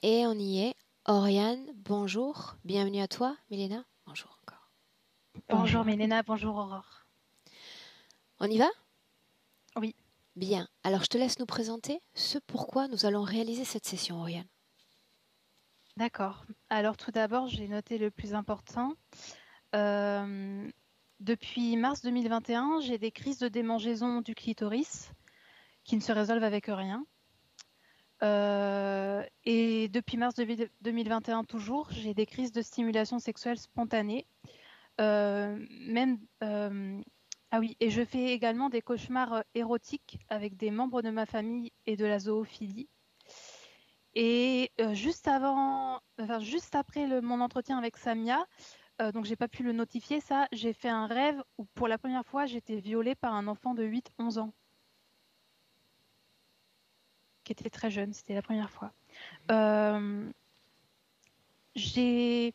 Et on y est. Oriane, bonjour. Bienvenue à toi. Milena, bonjour encore. Bonjour Milena, bonjour Aurore. On y va? Oui. Bien. Alors, je te laisse nous présenter ce pourquoi nous allons réaliser cette session, Oriane. D'accord. Alors tout d'abord, j'ai noté le plus important. Depuis mars 2021, j'ai des crises de démangeaison du clitoris qui ne se résolvent avec rien. Et depuis mars 2021 toujours, j'ai des crises de stimulation sexuelle spontanée. Même ah oui, et je fais également des cauchemars érotiques avec des membres de ma famille et de la zoophilie. Et juste après mon entretien avec Samia, donc j'ai pas pu le notifier ça, j'ai fait un rêve où pour la première fois j'étais violée par un enfant de 8-11 ans, qui était très jeune, c'était la première fois. J'ai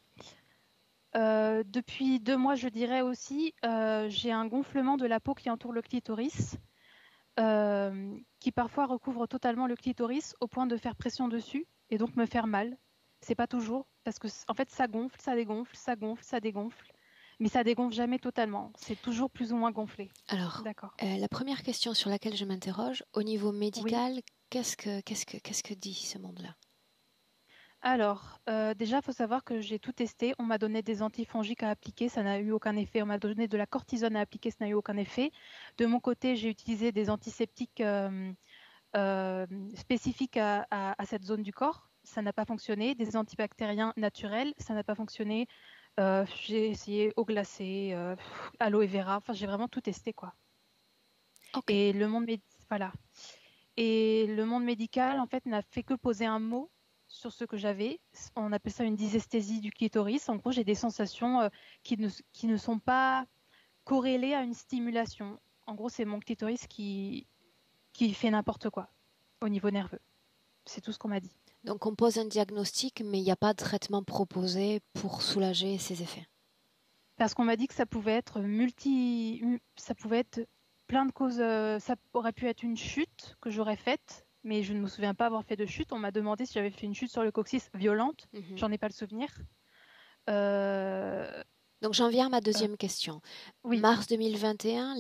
depuis 2 mois, je dirais aussi, j'ai un gonflement de la peau qui entoure le clitoris, qui parfois recouvre totalement le clitoris au point de faire pression dessus et donc me faire mal. C'est pas toujours, parce que en fait ça gonfle, ça dégonfle, ça gonfle, ça dégonfle, mais ça dégonfle jamais totalement. C'est toujours plus ou moins gonflé. Alors, D'accord. la première question sur laquelle je m'interroge, au niveau Oui. médical, qu'est-ce que dit ce monde-là? Alors, déjà, il faut savoir que j'ai tout testé. On m'a donné des antifongiques à appliquer, ça n'a eu aucun effet. On m'a donné de la cortisone à appliquer, ça n'a eu aucun effet. De mon côté, j'ai utilisé des antiseptiques spécifiques à cette zone du corps. Ça n'a pas fonctionné. Des antibactériens naturels, ça n'a pas fonctionné. J'ai essayé eau glacée, aloe vera. Enfin, j'ai vraiment tout testé, quoi. Ok. Et voilà. Et le monde médical, en fait, n'a fait que poser un mot sur ce que j'avais. On appelle ça une dysesthésie du clitoris. En gros, j'ai des sensations qui ne sont pas corrélées à une stimulation. En gros, c'est mon clitoris qui fait n'importe quoi au niveau nerveux. C'est tout ce qu'on m'a dit. Donc, on pose un diagnostic, mais il n'y a pas de traitement proposé pour soulager ces effets. Parce qu'on m'a dit que ça pouvait être ça pouvait être plein de causes. Ça aurait pu être une chute que j'aurais faite, mais je ne me souviens pas avoir fait de chute. On m'a demandé si j'avais fait une chute sur le coccyx violente. J'en ai pas le souvenir. Euh, Donc, j'en viens à ma euh, deuxième question. oui, Mars 2021,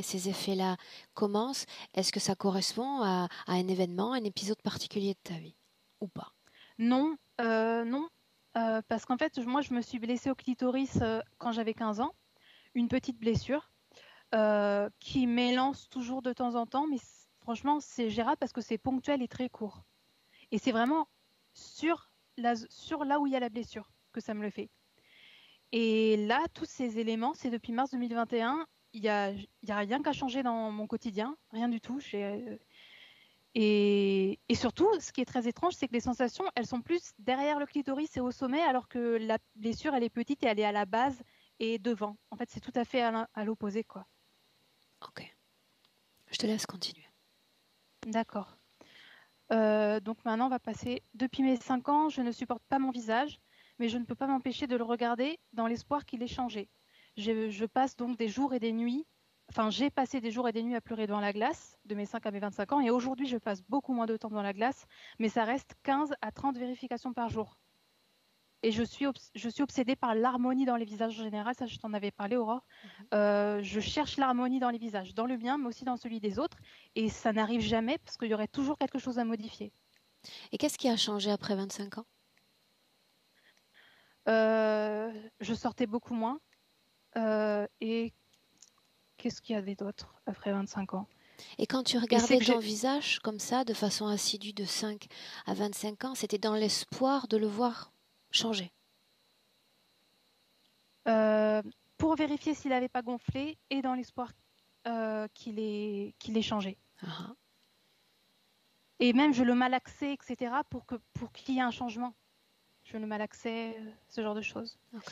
ces effets-là commencent. Est-ce que ça correspond à un événement, un épisode particulier de ta vie ou pas? non, non, parce qu'en fait, moi, je me suis blessée au clitoris quand j'avais 15 ans, une petite blessure qui m'élance toujours de temps en temps, mais franchement, c'est gérable parce que c'est ponctuel et très court. Et c'est vraiment sur là où il y a la blessure que ça me le fait. Et là, tous ces éléments, c'est depuis mars 2021. Il y a rien qu'à changer dans mon quotidien, rien du tout. Et surtout, ce qui est très étrange, c'est que les sensations, elles sont plus derrière le clitoris et au sommet, alors que la blessure, elle est petite et elle est à la base et devant. En fait, c'est tout à fait à l'opposé, quoi. Ok. Je te laisse continuer. D'accord. Donc maintenant, on va passer. Depuis mes 5 ans, je ne supporte pas mon visage, mais je ne peux pas m'empêcher de le regarder dans l'espoir qu'il ait changé. Je passe donc des jours et des nuits. Enfin, j'ai passé des jours et des nuits à pleurer devant la glace, de mes 5 à mes 25 ans, et aujourd'hui, je passe beaucoup moins de temps dans la glace, mais ça reste 15 à 30 vérifications par jour. Et je suis obsédée par l'harmonie dans les visages en général, ça je t'en avais parlé, Aurore. Je cherche l'harmonie dans les visages, dans le mien, mais aussi dans celui des autres, et ça n'arrive jamais parce qu'il y aurait toujours quelque chose à modifier. Et qu'est-ce qui a changé après 25 ans? Je sortais beaucoup moins. Et qu'est-ce qu'il y avait d'autre après 25 ans? Et quand tu Et c'est regardais que ton j'ai. visage comme ça, de façon assidue de 5 à 25 ans, c'était dans l'espoir de le voir changer. euh, pour vérifier s'il n'avait pas gonflé et dans l'espoir qu'il ait changé. Ah, Et même je le malaxais, etc., pour qu'il y ait un changement. Je le malaxais, ce genre de choses. ok.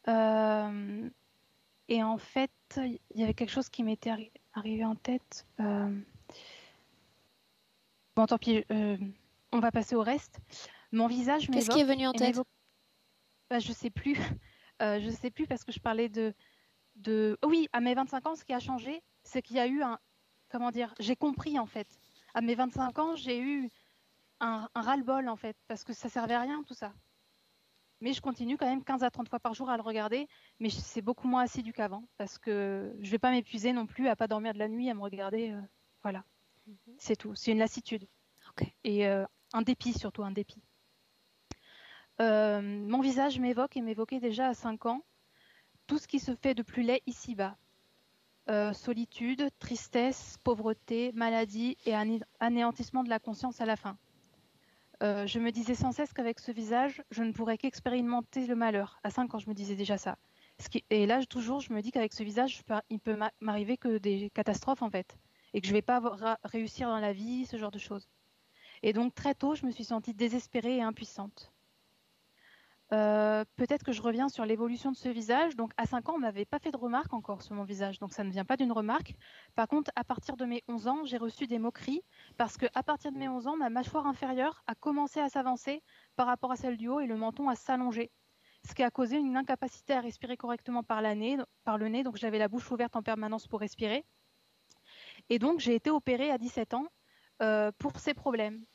Euh, et en fait, il y avait quelque chose qui m'était arrivé en tête. Bon, tant pis, on va passer au reste. Mon visage Qu'est-ce qui est m'évoque venu en et tête? m'évoque. Bah, je sais plus. Je sais plus parce que je parlais Oh oui, à mes 25 ans, ce qui a changé, c'est qu'il y a eu un. Comment dire? J'ai compris en fait. À mes 25 ans, j'ai eu un ras-le-bol en fait, parce que ça servait à rien tout ça. Mais je continue quand même 15 à 30 fois par jour à le regarder, mais c'est beaucoup moins assidu qu'avant, parce que je vais pas m'épuiser non plus à pas dormir de la nuit, à me regarder. Voilà, c'est tout. C'est une lassitude. Ok. Et un dépit surtout, un dépit. Mon visage m'évoque et m'évoquait déjà à 5 ans tout ce qui se fait de plus laid ici-bas. Solitude, tristesse, pauvreté, maladie et anéantissement de la conscience à la fin. Je me disais sans cesse qu'avec ce visage, je ne pourrais qu'expérimenter le malheur. À 5 ans, je me disais déjà ça. Et là, toujours, je me dis qu'avec ce visage, il peut m'arriver que des catastrophes, en fait. Et que je ne vais pas réussir dans la vie, ce genre de choses. Et donc, très tôt, je me suis sentie désespérée et impuissante. Peut-être que je reviens sur l'évolution de ce visage. Donc, à 5 ans, on ne m'avait pas fait de remarques encore sur mon visage. Donc, ça ne vient pas d'une remarque. Par contre, à partir de mes 11 ans, j'ai reçu des moqueries parce qu'à partir de mes 11 ans, ma mâchoire inférieure a commencé à s'avancer par rapport à celle du haut et le menton à s'allonger. Ce qui a causé une incapacité à respirer correctement par le nez. Donc, j'avais la bouche ouverte en permanence pour respirer. Et donc, j'ai été opérée à 17 ans pour ces problèmes.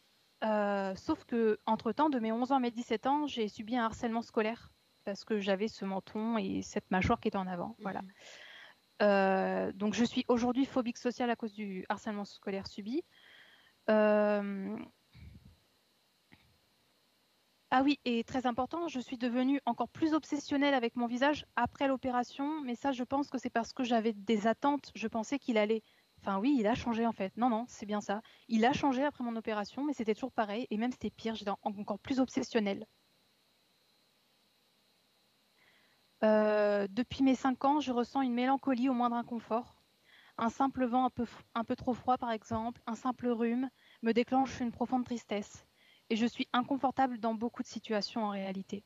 Sauf que, entre-temps, de mes 11 ans à mes 17 ans, j'ai subi un harcèlement scolaire parce que j'avais ce menton et cette mâchoire qui était en avant. Voilà. Donc, je suis aujourd'hui phobique sociale à cause du harcèlement scolaire subi. Ah oui, et très important, je suis devenue encore plus obsessionnelle avec mon visage après l'opération, mais ça, je pense que c'est parce que j'avais des attentes. Je pensais qu'il allait. Enfin, oui, il a changé en fait. Non, non, c'est bien ça. Il a changé après mon opération, mais c'était toujours pareil, et même c'était pire, j'étais encore plus obsessionnelle. Depuis mes 5 ans, je ressens une mélancolie au moindre inconfort. Un simple vent un peu trop froid, par exemple, un simple rhume, me déclenche une profonde tristesse. Et je suis inconfortable dans beaucoup de situations en réalité.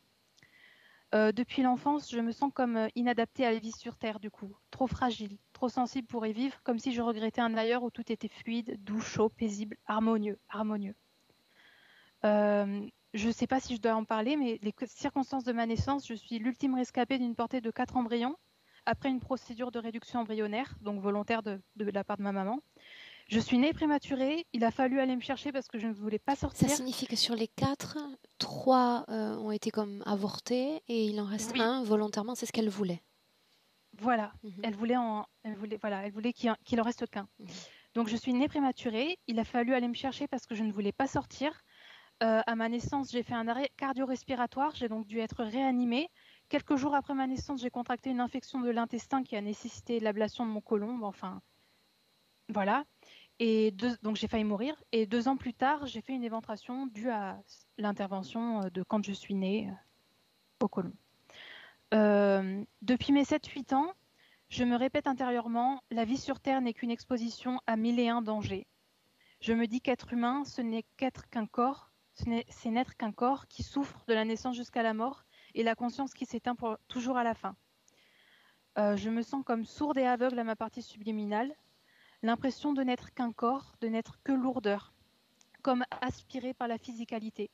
Depuis l'enfance, je me sens comme inadaptée à la vie sur Terre, du coup. Trop fragile, trop sensible pour y vivre, comme si je regrettais un ailleurs où tout était fluide, doux, chaud, paisible, harmonieux, harmonieux. Je ne sais pas si je dois en parler, mais les circonstances de ma naissance, je suis l'ultime rescapée d'une portée de 4 embryons, après une procédure de réduction embryonnaire, donc volontaire de la part de ma maman. Je suis née prématurée, il a fallu aller me chercher parce que je ne voulais pas Ça sortir. signifie que sur les 4, 3 ont été comme avortés et il en reste Oui, un volontairement, c'est ce qu'elle voulait. voilà. Mhm. Elle voulait qu'il en reste qu'un. Mhm. Donc je suis née prématurée, il a fallu aller me chercher parce que je ne voulais pas sortir. À ma naissance, j'ai fait un arrêt cardio-respiratoire, j'ai donc dû être réanimée. Quelques jours après ma naissance, j'ai contracté une infection de l'intestin qui a nécessité l'ablation de mon côlon. Enfin, voilà. Donc j'ai failli mourir. Et 2 ans plus tard, j'ai fait une éventration due à l'intervention de quand je suis née au côlon. Depuis mes 7-8 ans, je me répète intérieurement, la vie sur Terre n'est qu'une exposition à 1001 dangers. Je me dis qu'être humain, ce n'est qu'être qu'un corps, c'est n'être qu'un corps qui souffre de la naissance jusqu'à la mort et la conscience qui s'éteint toujours à la fin. Je me sens comme sourde et aveugle à ma partie subliminale, l'impression de n'être qu'un corps, de n'être que lourdeur, comme aspiré par la physicalité,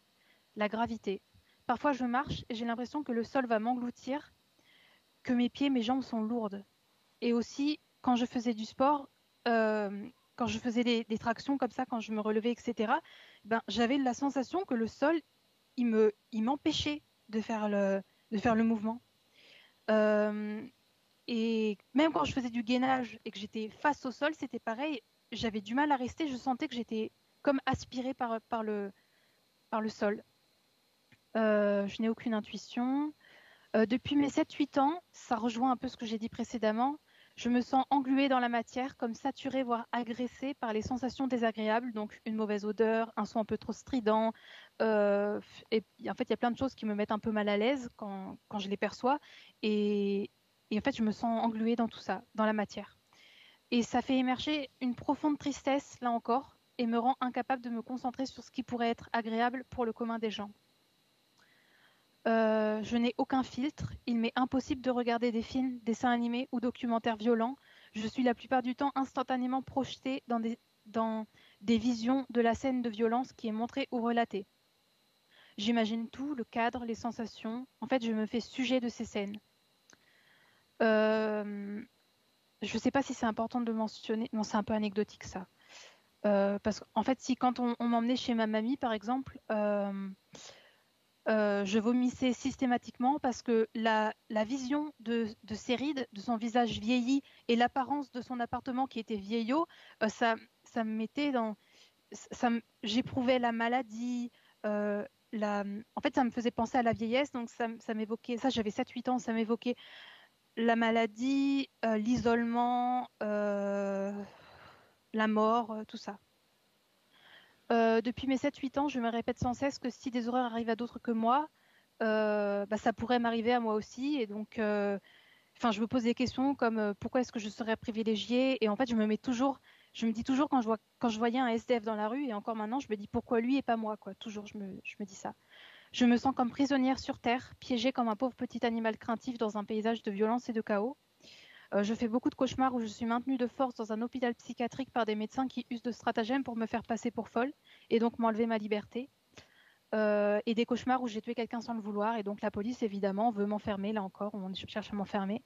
la gravité. Parfois je marche et j'ai l'impression que le sol va m'engloutir, que mes pieds, mes jambes sont lourdes. Et aussi, quand je faisais du sport, quand je faisais des tractions comme ça, quand je me relevais, etc., ben, j'avais la sensation que le sol, il m'empêchait de faire le mouvement. Et même quand je faisais du gainage et que j'étais face au sol, c'était pareil. J'avais du mal à rester. Je sentais que j'étais comme aspirée par le sol. Je n'ai aucune intuition. Depuis mes 7-8 ans, ça rejoint un peu ce que j'ai dit précédemment, je me sens engluée dans la matière, comme saturée, voire agressée par les sensations désagréables, donc une mauvaise odeur, un son un peu trop strident. Et en fait, il y a plein de choses qui me mettent un peu mal à l'aise quand je les perçois. Et en fait, je me sens engluée dans tout ça, dans la matière. Et ça fait émerger une profonde tristesse, là encore, et me rend incapable de me concentrer sur ce qui pourrait être agréable pour le commun des gens. Je n'ai aucun filtre. Il m'est impossible de regarder des films, dessins animés ou documentaires violents. Je suis la plupart du temps instantanément projetée dans des visions de la scène de violence qui est montrée ou relatée. J'imagine tout, le cadre, les sensations. En fait, je me fais sujet de ces scènes. Je ne sais pas si c'est important de le mentionner. Non, c'est un peu anecdotique ça. Parce qu'en fait, si quand on m'emmenait chez ma mamie, par exemple, je vomissais systématiquement parce que la vision de ses rides, de son visage vieilli et l'apparence de son appartement qui était vieillot, ça me mettait dans... J'éprouvais la maladie, en fait, ça me faisait penser à la vieillesse, donc ça m'évoquait... Ça, j'avais 7-8 ans, ça m'évoquait la maladie, l'isolement, la mort, tout ça. Depuis mes 7-8 ans, je me répète sans cesse que si des horreurs arrivent à d'autres que moi, ça pourrait m'arriver à moi aussi. Et donc, je me pose des questions comme pourquoi est-ce que je serais privilégiée? Et en fait, je me dis toujours quand je voyais un SDF dans la rue, et encore maintenant, je me dis pourquoi lui et pas moi, quoi. Toujours, je me dis ça. Je me sens comme prisonnière sur Terre, piégée comme un pauvre petit animal craintif dans un paysage de violence et de chaos. Je fais beaucoup de cauchemars où je suis maintenue de force dans un hôpital psychiatrique par des médecins qui usent de stratagèmes pour me faire passer pour folle et donc m'enlever ma liberté. Et des cauchemars où j'ai tué quelqu'un sans le vouloir et donc la police évidemment veut m'enfermer, là encore, on cherche à m'enfermer.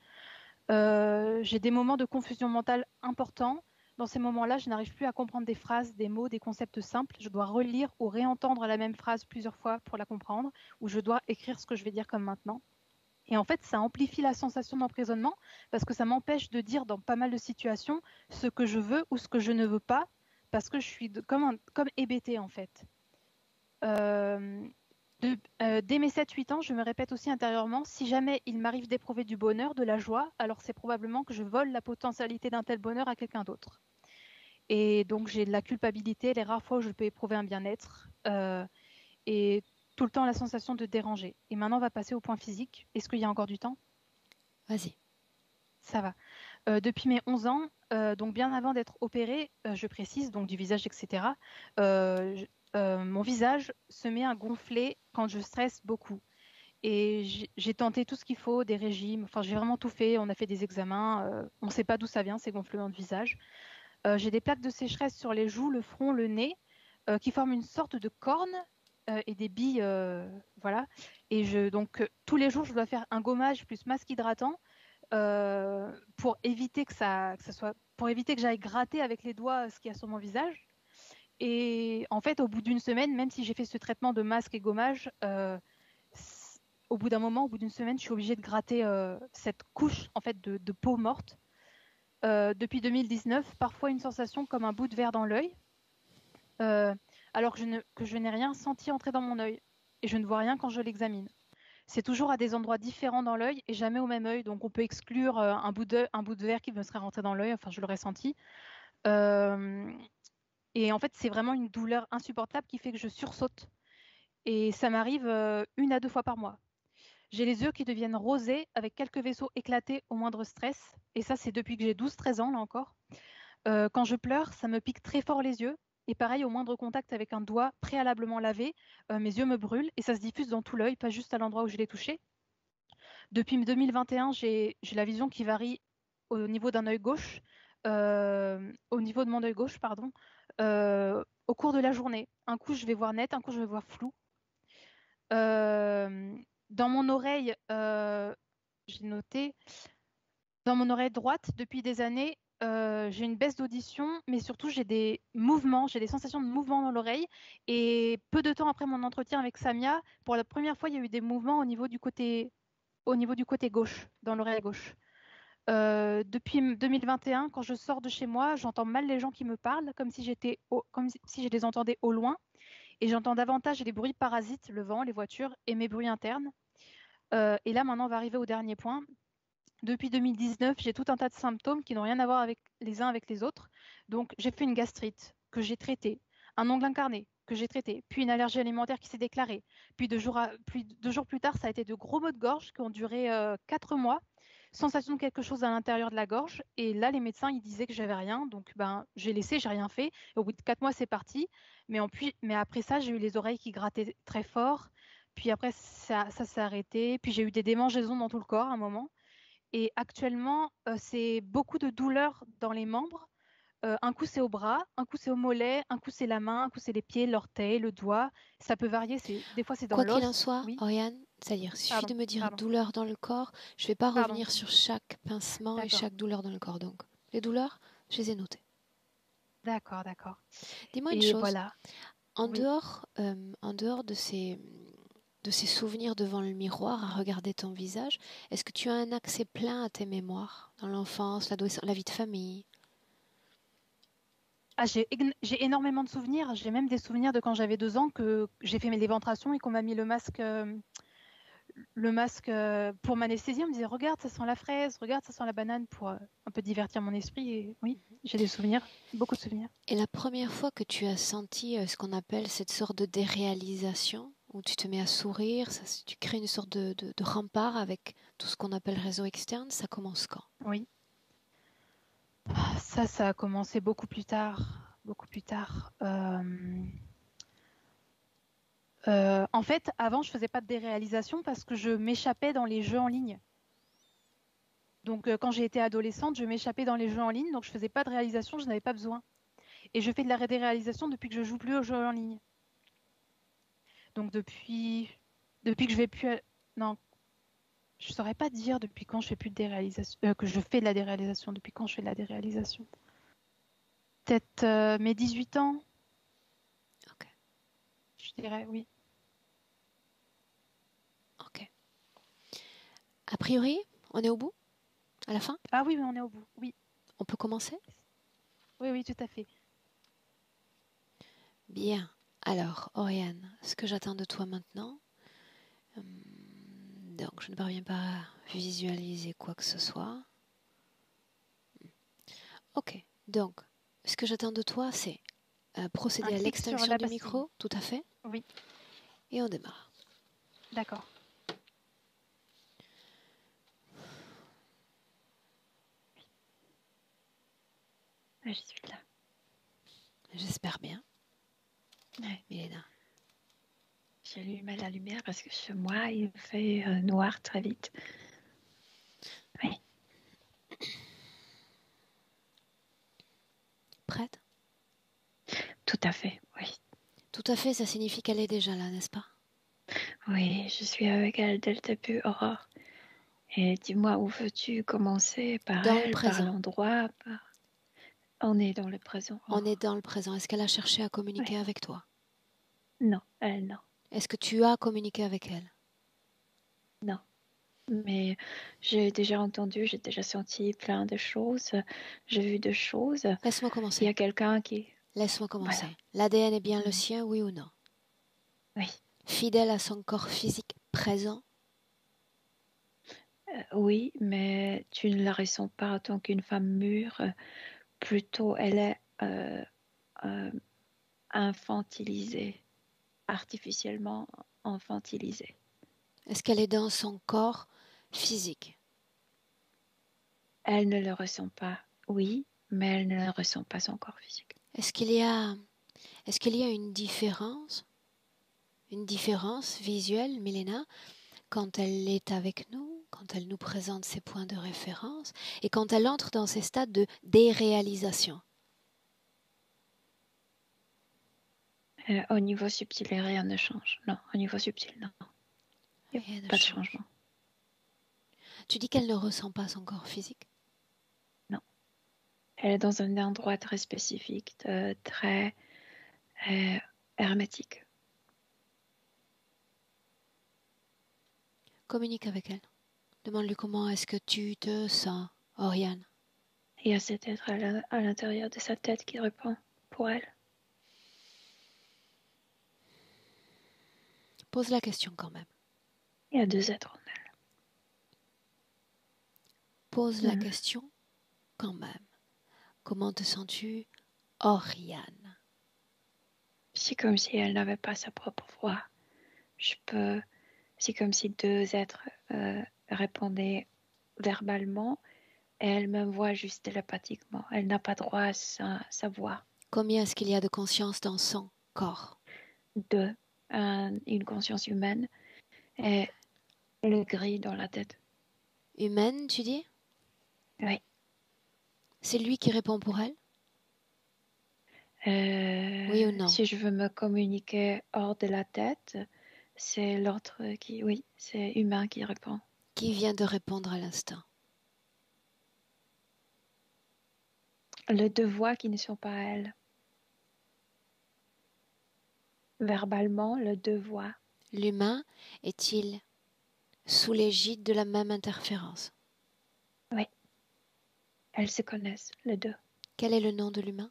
J'ai des moments de confusion mentale importants. Dans ces moments-là, je n'arrive plus à comprendre des phrases, des mots, des concepts simples. Je dois relire ou réentendre la même phrase plusieurs fois pour la comprendre, ou je dois écrire ce que je vais dire comme maintenant. Et en fait, ça amplifie la sensation d'emprisonnement parce que ça m'empêche de dire dans pas mal de situations ce que je veux ou ce que je ne veux pas parce que je suis comme hébétée en fait. Dès mes 7-8 ans, je me répète aussi intérieurement, si jamais il m'arrive d'éprouver du bonheur, de la joie, alors c'est probablement que je vole la potentialité d'un tel bonheur à quelqu'un d'autre. Et donc j'ai de la culpabilité les rares fois où je peux éprouver un bien-être. Et tout le temps la sensation de déranger. Et maintenant, on va passer au point physique. Est-ce qu'il y a encore du temps? Vas-y. Ça va. Depuis mes 11 ans, donc bien avant d'être opérée, je précise, donc du visage, etc., mon visage se met à gonfler quand je stresse beaucoup. Et j'ai tenté tout ce qu'il faut, des régimes, enfin j'ai vraiment tout fait, on a fait des examens, on ne sait pas d'où ça vient, ces gonflements de visage. J'ai des plaques de sécheresse sur les joues, le front, le nez, qui forment une sorte de corne et des billes, voilà. Et donc tous les jours, je dois faire un gommage plus masque hydratant pour éviter pour éviter que j'aille gratter avec les doigts ce qu'il y a sur mon visage. Et en fait, au bout d'une semaine, même si j'ai fait ce traitement de masque et gommage, au bout d'un moment, au bout d'une semaine, je suis obligée de gratter cette couche en fait de peau morte. Depuis 2019, parfois une sensation comme un bout de verre dans l'œil, alors que je n'ai rien senti entrer dans mon œil et je ne vois rien quand je l'examine. C'est toujours à des endroits différents dans l'œil et jamais au même œil. Donc on peut exclure un bout de verre qui me serait rentré dans l'œil, enfin je l'aurais senti. Et en fait, c'est vraiment une douleur insupportable qui fait que je sursaute. Et ça m'arrive 1 à 2 fois par mois. J'ai les yeux qui deviennent rosés avec quelques vaisseaux éclatés au moindre stress. Et ça, c'est depuis que j'ai 12-13 ans, là encore. Quand je pleure, ça me pique très fort les yeux. Et pareil, au moindre contact avec un doigt préalablement lavé, mes yeux me brûlent et ça se diffuse dans tout l'œil, pas juste à l'endroit où je l'ai touché. Depuis 2021, j'ai la vision qui varie au niveau d'un œil gauche, au niveau de mon œil gauche, pardon, au cours de la journée. Un coup, je vais voir net, un coup, je vais voir flou. Dans mon oreille, j'ai noté, dans mon oreille droite, depuis des années, j'ai une baisse d'audition, mais surtout j'ai des mouvements, j'ai des sensations de mouvement dans l'oreille. Et peu de temps après mon entretien avec Samia, pour la première fois, il y a eu des mouvements au niveau du côté gauche, dans l'oreille gauche. Depuis 2021, quand je sors de chez moi, j'entends mal les gens qui me parlent, comme si je les entendais au loin. Et j'entends davantage les bruits parasites, le vent, les voitures et mes bruits internes. Et là, maintenant, on va arriver au dernier point. Depuis 2019, j'ai tout un tas de symptômes qui n'ont rien à voir avec les uns avec les autres. Donc, j'ai fait une gastrite que j'ai traitée, un ongle incarné que j'ai traité, puis une allergie alimentaire qui s'est déclarée. Puis 2 jours plus tard, ça a été de gros maux de gorge qui ont duré 4 mois, sensation de quelque chose à l'intérieur de la gorge. Et là, les médecins, ils disaient que j'avais rien. Donc, j'ai laissé, j'ai rien fait. Et au bout de 4 mois, c'est parti. Mais après ça, j'ai eu les oreilles qui grattaient très fort. Puis après, ça s'est arrêté. Puis j'ai eu des démangeaisons dans tout le corps à un moment. Et actuellement, c'est beaucoup de douleurs dans les membres. Un coup, c'est au bras, un coup, c'est au mollet, un coup, c'est la main, un coup, c'est les pieds, l'orteil, le doigt. Ça peut varier. Des fois, c'est dans Quoi qu'il en l'os. soit, Oui, Oriane, c'est-à-dire, il suffit pardon, de me dire pardon, douleur dans le corps, je ne vais pas pardon. revenir sur chaque pincement et D'accord, chaque douleur dans le corps. Donc, les douleurs, je les ai notées. D'accord, d'accord. Dis-moi une Et chose, voilà. en Oui. dehors, en dehors de ces souvenirs devant le miroir à regarder ton visage, est-ce que tu as un accès plein à tes mémoires dans l'enfance, l'adolescence, la vie de famille? Ah, j'ai énormément de souvenirs. J'ai même des souvenirs de quand j'avais 2 ans que j'ai fait mes l'éventration et qu'on m'a mis le masque pour m'anesthésier. On me disait regarde, ça sent la fraise, regarde, ça sent la banane pour un peu divertir mon esprit. Et oui, j'ai des souvenirs, beaucoup de souvenirs. Et la première fois que tu as senti ce qu'on appelle cette sorte de déréalisation, où tu te mets à sourire, tu crées une sorte de rempart avec tout ce qu'on appelle réseau externe, ça commence quand? Oui. Ça a commencé beaucoup plus tard. Beaucoup plus tard. En fait, avant, je faisais pas de déréalisation parce que je m'échappais dans les jeux en ligne. Donc, quand j'ai été adolescente, je m'échappais dans les jeux en ligne, donc je faisais pas de réalisation, je n'avais pas besoin. Et je fais de la déréalisation depuis que je joue plus aux jeux en ligne. Donc, depuis que je vais plus, non, je saurais pas dire depuis quand je fais plus de déréalisation, que je fais de la déréalisation. Depuis quand je fais de la déréalisation? Peut-être mes 18 ans, Ok, je dirais, oui. ok. A priori, on est au bout? À la fin? Ah oui, on est au bout. Oui, On peut commencer? oui, oui, tout à fait. Bien. Alors, Oriane, ce que j'attends de toi maintenant, donc je ne parviens pas à visualiser quoi que ce soit. Ok, donc ce que j'attends de toi, c'est Un procéder à clic sur l'extinction la du pastille. micro, tout à fait, Oui, et on démarre. d'accord. Ah, je suis là. J'espère bien, Ouais. Milena. J'ai allumé la lumière parce que chez moi, il fait noir très vite. Oui, Prête? tout à fait, oui. Tout à fait, ça signifie qu'elle est déjà là, n'est-ce pas? Oui, je suis avec elle dès le début, Aurore. Et dis-moi, où veux-tu commencer? Par Dans le elle, par présent. l'endroit, par... On est dans le présent, On est Aurore. dans le présent. Est-ce qu'elle a cherché à Oui. communiquer avec toi? Non, elle, non. Est-ce que tu as communiqué avec elle? Non. Mais j'ai déjà entendu, j'ai déjà senti plein de choses. J'ai vu de choses. Laisse-moi Il y a commencer. quelqu'un qui... Laisse-moi Voilà. commencer. L'ADN est bien le Mhm. sien, oui ou non? Oui. Fidèle à son corps physique présent? Oui, mais tu ne la ressens pas en tant qu'une femme mûre. Plutôt, elle est euh, infantilisée, artificiellement infantilisée. Est-ce qu'elle est dans son corps physique? Elle ne le ressent pas, oui, mais elle ne le ressent pas son corps physique. Est-ce qu'il y a, est-ce qu'il y a une différence visuelle, Milena, quand elle est avec nous, quand elle nous présente ses points de référence et quand elle entre dans ces stades de déréalisation? Au niveau subtil, rien ne change. Non, au niveau subtil, non. Il n'y a Rien ne pas de change. changement. Tu dis qu'elle ne ressent pas son corps physique? Non. Elle est dans un endroit très spécifique, très euh, hermétique. Communique avec elle. Demande-lui comment est-ce que tu te sens, Oriane. Il y a cet être à l'intérieur de sa tête qui répond pour elle. Pose la question quand même. Il y a 2 êtres en Pose la elle. question quand même. Comment te sens-tu, Oriane? C'est comme si elle n'avait pas sa propre voix. C'est comme si 2 êtres répondaient verbalement et elle me voit juste télépathiquement. Elle n'a pas droit à sa voix. Combien est-ce qu'il y a de conscience dans son corps? 2, une conscience humaine et le gris dans la tête. Humaine, tu dis? Oui. C'est lui qui répond pour elle? Oui ou non? Si je veux me communiquer hors de la tête, c'est l'autre qui, oui, c'est humain qui répond. Qui vient de répondre à l'instant? le deux voix qui ne sont pas elles. Verbalement, le deux voix. L'humain est-il sous l'égide de la même interférence? Oui, elles se connaissent, les deux. Quel est le nom de l'humain?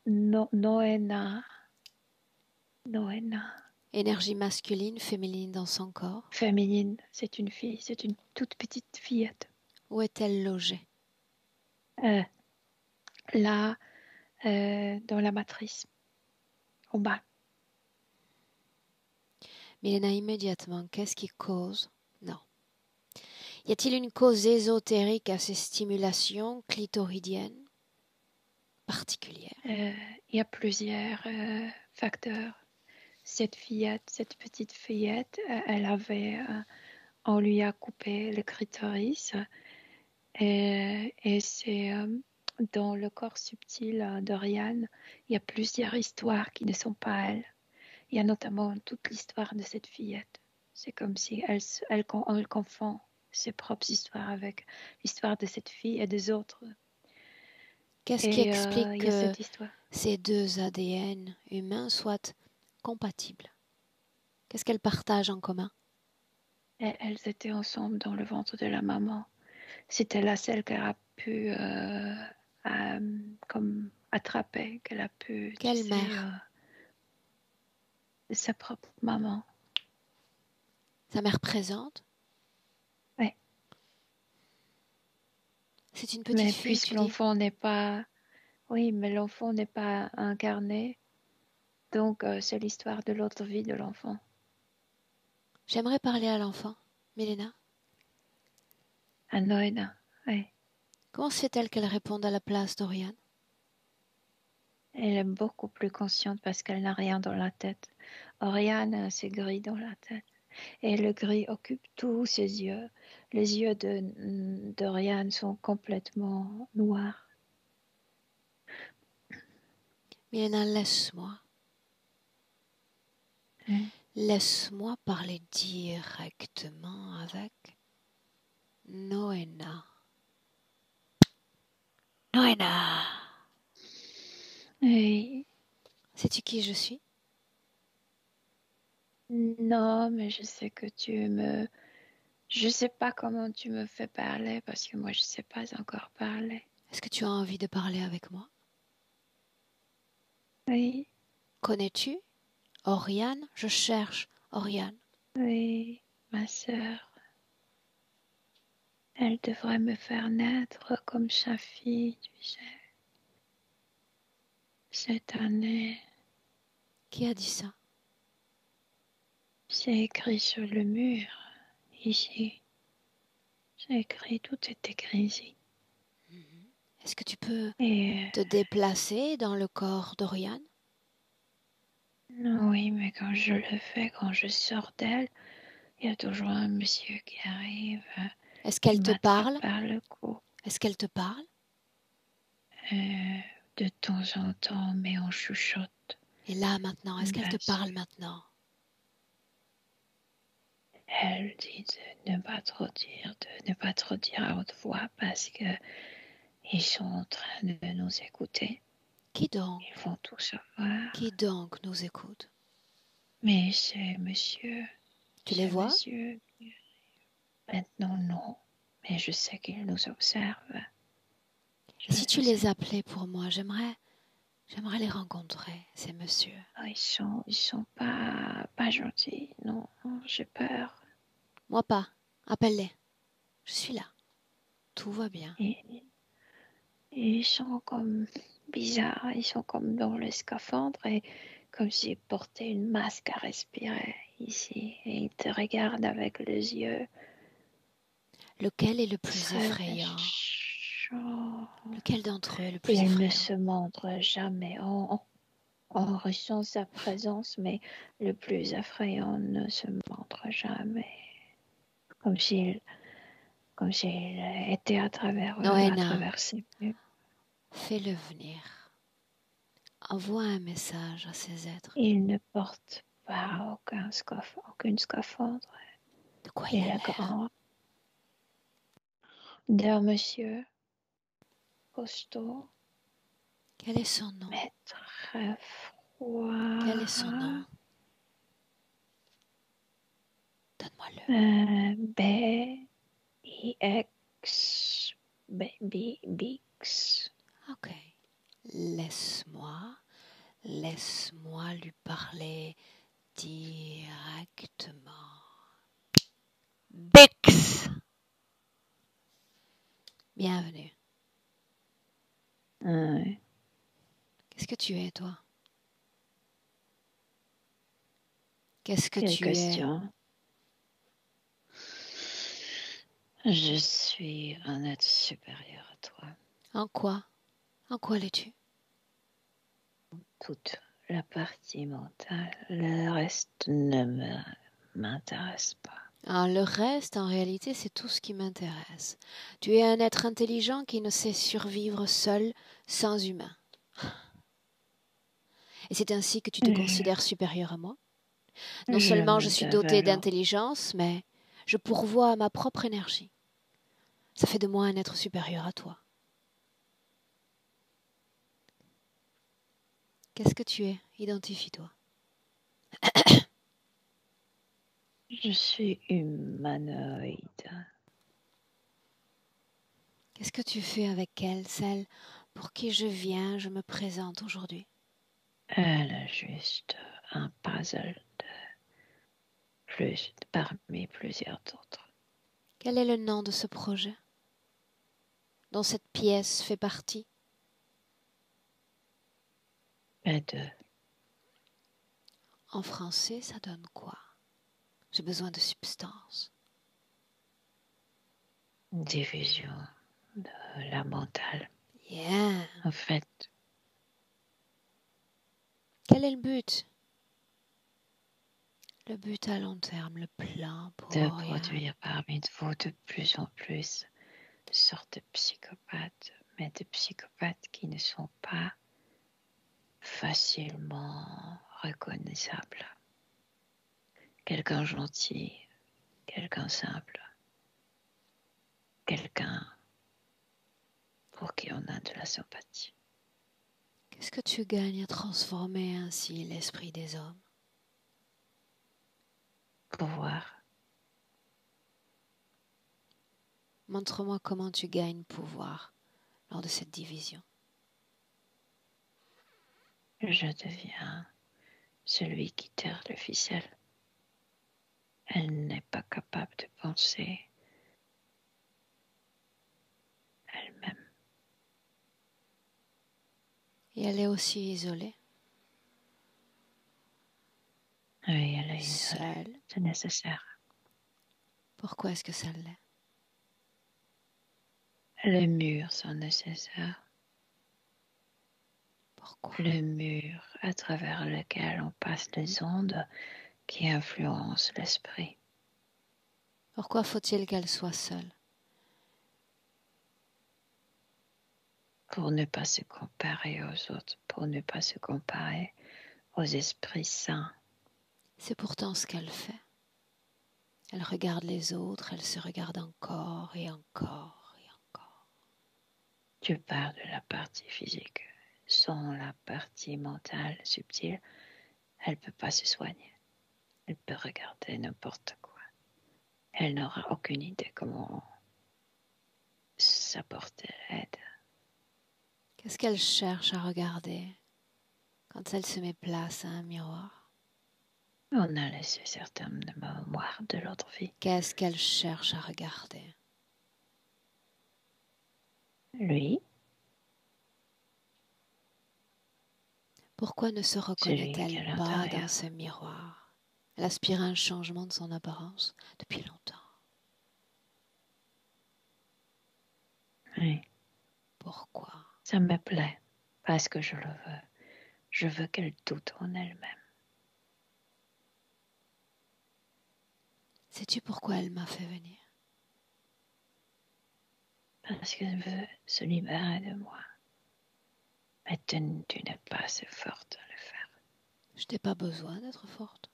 Noéna. Noéna. Énergie masculine, féminine dans son corps. Féminine, c'est une fille, c'est une toute petite fillette. Où est-elle logée? Là, dans la matrice, en bas. Milena, immédiatement, qu'est-ce qui cause? Non. Y a-t-il une cause ésotérique à ces stimulations clitoridiennes particulières? Il y a plusieurs facteurs. Cette petite fillette, on lui a coupé le clitoris et c'est dans le corps subtil d'Oriane, il y a plusieurs histoires qui ne sont pas elles. Il y a notamment toute l'histoire de cette fillette. C'est comme si elle confond ses propres histoires avec l'histoire de cette fille et des autres. Qu'est-ce qui explique il y a que cette histoire. ces deux ADN humains soient compatibles? Qu'est-ce qu'elles partagent en commun? Et elles étaient ensemble dans le ventre de la maman. C'était la seule qu'elle a pu comme attraper, qu'elle a pu. Quelle mère? Sa propre maman. Sa mère présente? Oui. C'est une petite Mais fille, puisque tu l'enfant n'est pas. Oui, mais l'enfant n'est pas incarné. Donc, c'est l'histoire de l'autre vie de l'enfant. J'aimerais parler à l'enfant. Milena? À Noéna, oui. Comment se fait-elle qu'elle réponde à la place d'Oriane? Elle est beaucoup plus consciente parce qu'elle n'a rien dans la tête. Oriane, c'est gris dans la tête. Et le gris occupe tous ses yeux. Les yeux d'Oriane sont complètement noirs. Milena, laisse-moi. Laisse-moi parler directement avec Noéna. Noéna! Oui. Sais-tu qui je suis? Non, mais je sais que je sais pas comment tu me fais parler parce que moi je sais pas encore parler. Est-ce que tu as envie de parler avec moi? Oui, Connais-tu Oriane? Je cherche Oriane. oui, ma sœur. Elle devrait me faire naître comme sa fille, tu sais. Cette année, Qui a dit ça? c'est écrit sur le mur, ici. C'est écrit, tout est écrit ici. Est-ce que tu peux Et te déplacer dans le corps d'Oriane? oui, mais quand je le fais, quand je sors d'elle, il y a toujours un monsieur qui arrive, Est-ce qui qu'elle te m'attrape parle? par le cou. Est-ce qu'elle te parle? De temps en temps, mais on chuchote. Et là maintenant, est-ce qu'elle te Parce parle maintenant? elle dit de ne pas trop dire à haute voix parce que ils sont en train de nous écouter. Qui donc? Ils vont tout savoir. Qui donc nous écoute? Mais c'est monsieur. Tu les vois? Monsieur. Maintenant, non. Mais je sais qu'il nous observe. Et si tu les appelais pour moi, j'aimerais les rencontrer, ces messieurs. Ils sont pas gentils. Non, j'ai peur. Moi pas. Appelle-les. Je suis là. Tout va bien. Ils sont comme bizarres. Ils sont comme dans le scaphandre et comme s'ils portaient une masque à respirer ici. Et ils te regardent avec les yeux. Lequel est le plus effrayant? Lequel d'entre eux est le plus Il effrayant? ne se montre jamais. On ressent sa présence, mais le plus effrayant ne se montre jamais. Comme s'il était à travers ses murs. Fais-le venir. Envoie un message à ces êtres. Il ne porte pas aucune scaphandre. De quoi il a l'air? grand. d'un monsieur costaud, Quel est son nom? mais très Quel est son froid. nom? Donne-moi-le. B-I-X, Baby Bix. Ok. Laisse-moi lui parler directement. Bix! Bienvenue. Ouais. Qu'est-ce que tu es, toi? Qu'est-ce que Quelle tu es? question. Je suis un être supérieur à toi. En quoi? En quoi l'es-tu? Toute la partie mentale, le reste ne m'intéresse pas. Ah, le reste, en réalité, c'est tout ce qui m'intéresse. Tu es un être intelligent qui ne sait survivre seul, sans humain. Et c'est ainsi que tu te considères supérieur à moi? Non Je seulement je me suis dotée développe. d'intelligence, mais je pourvois à ma propre énergie. Ça fait de moi un être supérieur à toi. Qu'est-ce que tu es? Identifie-toi. Je suis humanoïde. Qu'est-ce que tu fais avec elle, celle pour qui je viens, je me présente aujourd'hui? Elle est juste un puzzle parmi plusieurs autres. Quel est le nom de ce projet dont cette pièce fait partie? Et deux. En français, ça donne quoi? J'ai besoin de substance. Division de la mentale. Yeah. En fait, Quel est le but? Le but à long terme, le plan pour de Oriane. produire parmi vous de plus en plus de sortes de psychopathes, mais de psychopathes qui ne sont pas facilement reconnaissables. Quelqu'un gentil, quelqu'un simple, quelqu'un pour qui on a de la sympathie. Qu'est-ce que tu gagnes à transformer ainsi l'esprit des hommes? Pouvoir. Montre-moi comment tu gagnes pouvoir lors de cette division. Je deviens celui qui tire le ficelle. Elle n'est pas capable de penser elle-même. Et elle est aussi isolée, Oui, elle est isolée. seule. C'est nécessaire. Pourquoi est-ce que ça l'est? Les murs sont nécessaires. Pourquoi? Le mur à travers lequel on passe les ondes qui influencent l'esprit. Pourquoi faut-il qu'elle soit seule? Pour ne pas se comparer aux autres, pour ne pas se comparer aux esprits saints. C'est pourtant ce qu'elle fait. Elle regarde les autres, elle se regarde encore et encore et encore. Tu parles de la partie physique. Sans la partie mentale subtile, elle ne peut pas se soigner. Elle peut regarder n'importe quoi. Elle n'aura aucune idée comment s'apporter l'aide. Qu'est-ce qu'elle cherche à regarder quand elle se met place à un miroir? On a laissé certaines mémoires de l'autre vie. Qu'est-ce qu'elle cherche à regarder? Lui, Pourquoi ne se celui qui reconnaît-elle est à pas l'intérieur. dans ce miroir? Elle aspire à un changement de son apparence depuis longtemps. Oui, Pourquoi? ça me plaît parce que je le veux. Je veux qu'elle doute en elle-même. Sais-tu pourquoi elle m'a fait venir? Parce qu'elle veut se libérer de moi. Mais tu n'es pas assez forte à le faire. Je n'ai pas besoin d'être forte.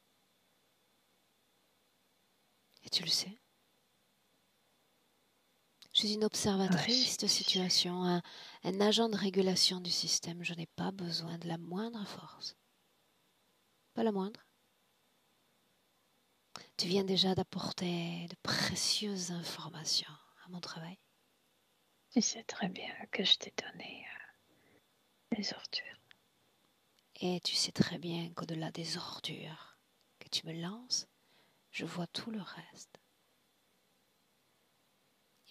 Et tu le sais. Je suis une observatrice de situation, un agent de régulation du système. Je n'ai pas besoin de la moindre force. Pas la moindre. Tu viens déjà d'apporter de précieuses informations à mon travail. Tu sais très bien que je t'ai donné des ordures. Et tu sais très bien qu'au-delà des ordures que tu me lances, je vois tout le reste.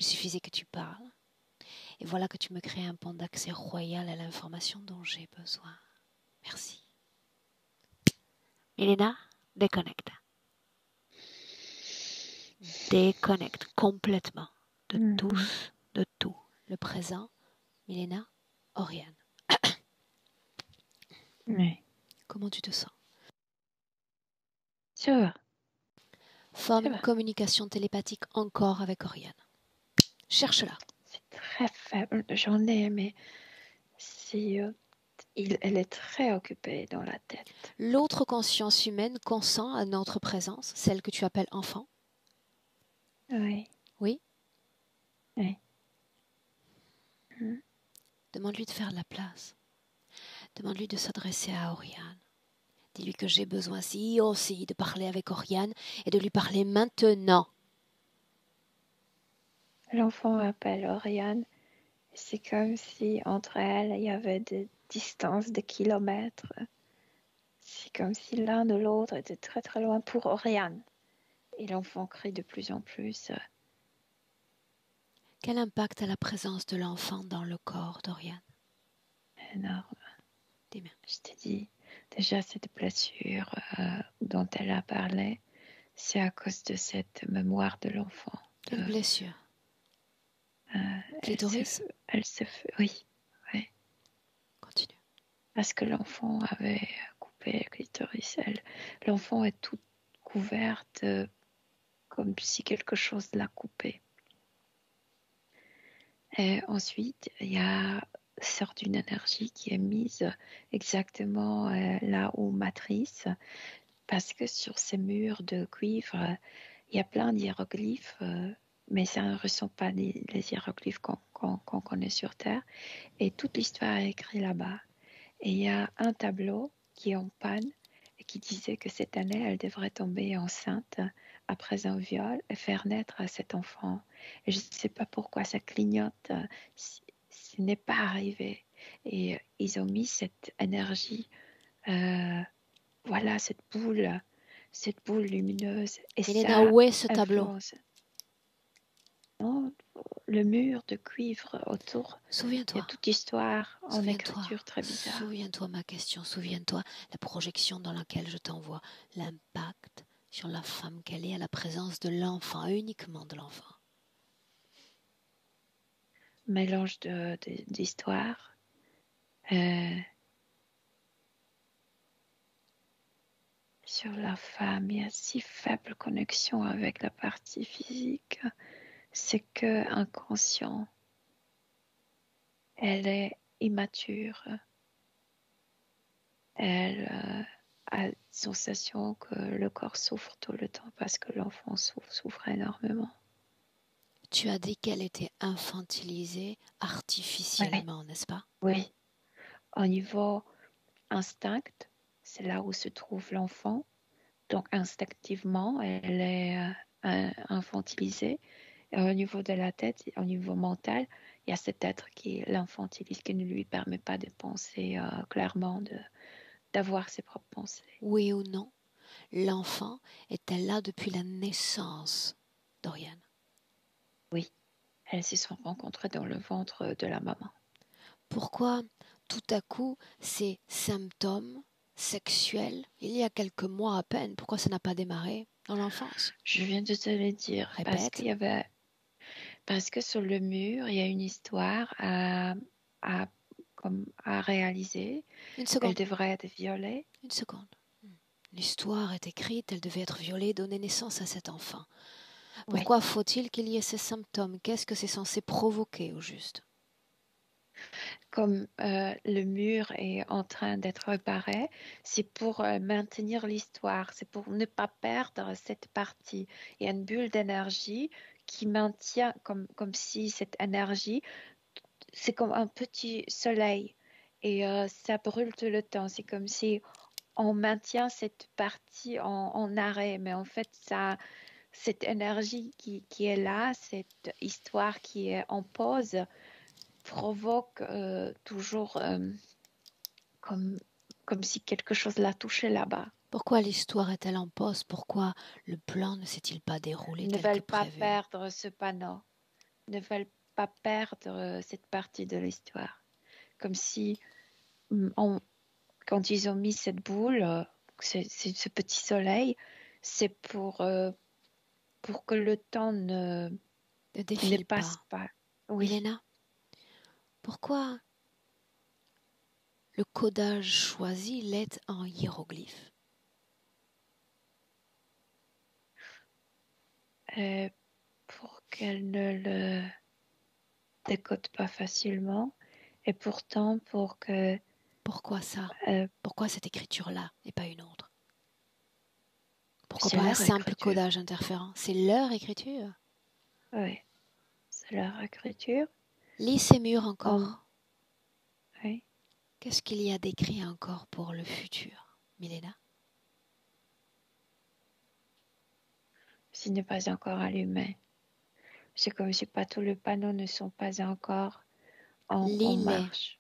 Il suffisait que tu parles, et voilà que tu me crées un pont d'accès royal à l'information dont j'ai besoin. Merci. Milena, déconnecte. Déconnecte complètement de tous, de tout. Le présent, Milena, Oriane. Oui. Comment tu te sens? Ça va. Forme une communication télépathique encore avec Oriane. Cherche-la. C'est très faible, j'en ai, mais elle est très occupée dans la tête. L'autre conscience humaine consent à notre présence, celle que tu appelles enfant? Oui. Oui? Oui. Demande-lui de faire de la place. Demande-lui de s'adresser à Oriane. Dis-lui que j'ai besoin aussi de parler avec Oriane et de lui parler maintenant. L'enfant appelle Oriane. C'est comme si entre elles, il y avait des distances de kilomètres. C'est comme si l'un de l'autre était très très loin pour Oriane. Et l'enfant crie de plus en plus. Quel impact a la présence de l'enfant dans le corps d'Oriane? Énorme. Dis-moi. Je t'ai dit, déjà cette blessure dont elle a parlé, c'est à cause de cette mémoire de l'enfant. Quelle blessure? Clitoris? Oui, oui. Continue. Parce que l'enfant avait coupé le clitoris. L'enfant est toute couverte comme si quelque chose l'a coupé. Et ensuite, il y a sort d'une énergie qui est mise exactement là où matrice, parce que sur ces murs de cuivre, il y a plein d'hiéroglyphes, mais ça ne ressemble pas les hiéroglyphes qu'on connaît sur Terre. Et toute l'histoire est écrite là-bas. Et il y a un tableau qui est en panne et qui disait que cette année, elle devrait tomber enceinte après un viol et faire naître cet enfant. Et je ne sais pas pourquoi ça clignote, ce n'est pas arrivé. Et ils ont mis cette énergie, voilà, cette boule lumineuse. Et Milena, ça où est ce tableau? influence. Non, le mur de cuivre autour. Il y Souviens-toi. a toute histoire en écriture très bizarre. Souviens-toi ma question, souviens-toi la projection dans laquelle je t'envoie, l'impact sur la femme qu'elle est à la présence de l'enfant, uniquement de l'enfant. Mélange d'histoires. Sur la femme, il y a si faible connexion avec la partie physique, c'est que inconscient. Elle est immature. Elle a la sensation que le corps souffre tout le temps parce que l'enfant souffre énormément. Tu as dit qu'elle était infantilisée artificiellement, n'est-ce pas? Oui. Au niveau instinct, c'est là où se trouve l'enfant. Donc instinctivement, elle est infantilisée. Et au niveau de la tête, au niveau mental, il y a cet être qui l'infantilise, qui ne lui permet pas de penser clairement, d'avoir ses propres pensées. Oui ou non? L'enfant est-elle là depuis la naissance d'Oriane? Oui, elles se sont rencontrées dans le ventre de la maman. Pourquoi tout à coup ces symptômes sexuels, il y a quelques mois à peine, pourquoi ça n'a pas démarré dans l'enfance? Je viens de te le dire. Répète. Parce que sur le mur, il y a une histoire à réaliser. Une seconde. Elle devrait être violée. Une seconde. L'histoire est écrite, elle devait être violée, donner naissance à cet enfant. Pourquoi oui. Faut-il qu'il y ait ces symptômes? Qu'est-ce que c'est censé provoquer au juste? Comme le mur est en train d'être réparé, c'est pour maintenir l'histoire, c'est pour ne pas perdre cette partie. Il y a une bulle d'énergie qui maintient comme si cette énergie, c'est comme un petit soleil et ça brûle tout le temps. C'est comme si on maintient cette partie en arrêt, mais en fait, cette énergie qui est là, cette histoire qui est en pause, provoque toujours comme si quelque chose l'a touché là-bas. Pourquoi l'histoire est-elle en pause? Pourquoi le plan ne s'est-il pas déroulé Ils ne tel que veulent pas prévu? perdre ce panneau, ne veulent pas perdre cette partie de l'histoire. Comme si, quand ils ont mis cette boule, c'est ce petit soleil, c'est pour que le temps Ne ne défile passe pas. pas. Oui. Milena, pourquoi le codage choisi l'est en hiéroglyphe? Pour qu'elle ne le décode pas facilement et pourtant pour que... Pourquoi ça? Pourquoi cette écriture-là et pas une autre? Pourquoi c'est pas un leur simple écriture. codage interférent? C'est leur écriture. Oui, c'est leur écriture. Lis ces murs encore. Oui. Qu'est-ce qu'il y a d'écrit encore pour le futur, Milena? Ce n'est pas encore allumé. C'est comme si pas tous les panneaux ne sont pas encore en Lis-les. marche.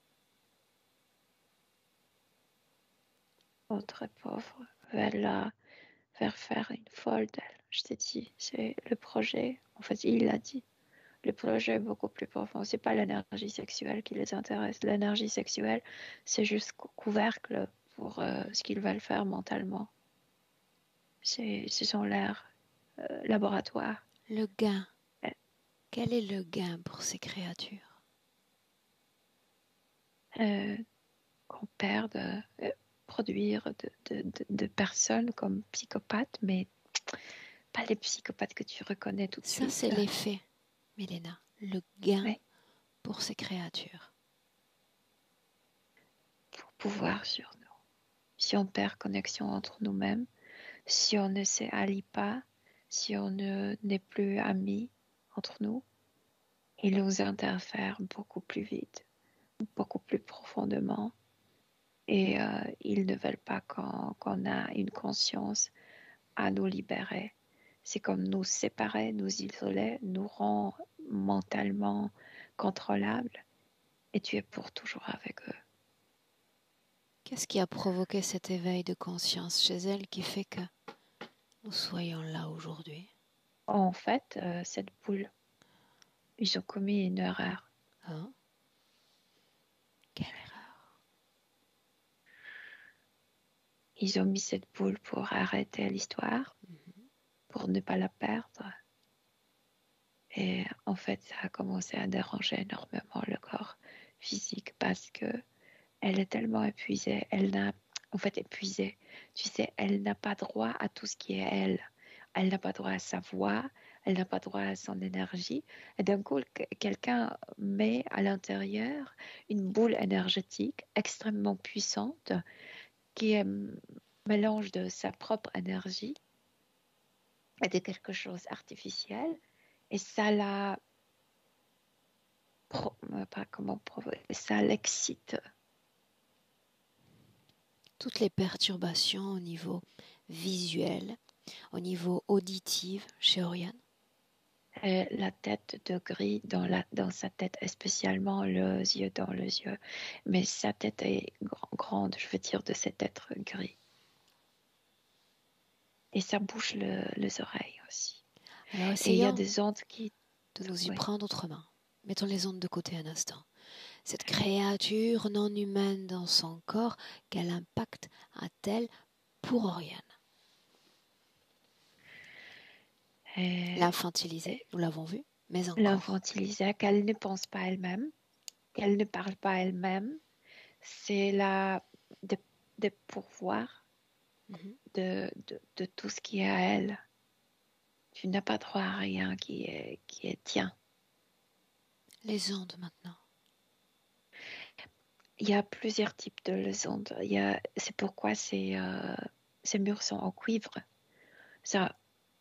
Oh, très pauvre. Elle va faire une folle d'elle. Je t'ai dit, c'est le projet. En fait, il l'a dit. Le projet est beaucoup plus profond. C'est pas l'énergie sexuelle qui les intéresse. L'énergie sexuelle, c'est juste couvercle pour ce qu'ils veulent faire mentalement. Ce sont leurs laboratoires. Le gain. Euh, Quel est le gain pour ces créatures? qu'on perde produire de personnes comme psychopathes, mais pas les psychopathes que tu reconnais tout de Ça, suite. c'est l'effet, Milena. Le gain Ouais, pour ces créatures. pour pouvoir sur nous. Si on perd connexion entre nous-mêmes, si on ne s'allie pas, si on n'est plus amis entre nous, ils nous interfèrent beaucoup plus vite, beaucoup plus profondément. Et ils ne veulent pas qu'on a une conscience à nous libérer. C'est comme nous séparer, nous isoler, nous rend mentalement contrôlables et tu es pour toujours avec eux. Qu'est-ce qui a provoqué cet éveil de conscience chez elle qui fait que nous soyons là aujourd'hui? En fait, cette boule, ils ont commis une erreur. Hein? Quelle erreur? Ils ont mis cette boule pour arrêter l'histoire, pour ne pas la perdre. Et en fait, ça a commencé à déranger énormément le corps physique parce que elle est tellement épuisée. Épuisée. Tu sais, elle n'a pas droit à tout ce qui est elle. Elle n'a pas droit à sa voix. Elle n'a pas droit à son énergie. Et d'un coup, quelqu'un met à l'intérieur une boule énergétique extrêmement puissante qui est un mélange de sa propre énergie et de quelque chose d'artificiel. Et ça la... ça l'excite. Toutes les perturbations au niveau visuel, au niveau auditif chez Oriane. La tête de gris dans sa tête, et spécialement les yeux dans les yeux. Mais sa tête est grande, je veux dire, de cet être gris. Et ça bouge les oreilles aussi. Alors Et il y a essayons des ondes qui... de nous y Oui. prendre autrement. Mettons les ondes de côté un instant. Cette créature non humaine dans son corps, quel impact a-t-elle pour Oriane? L'infantiliser, nous l'avons vu, mais encore. L'infantiliser, qu'elle ne pense pas elle-même, qu'elle ne parle pas elle-même. C'est là de pourvoir de tout ce qui est à elle. Tu n'as pas droit à rien qui est tien. Les ondes maintenant. Il y a plusieurs types de ondes. C'est pourquoi ces murs sont en cuivre. Ça,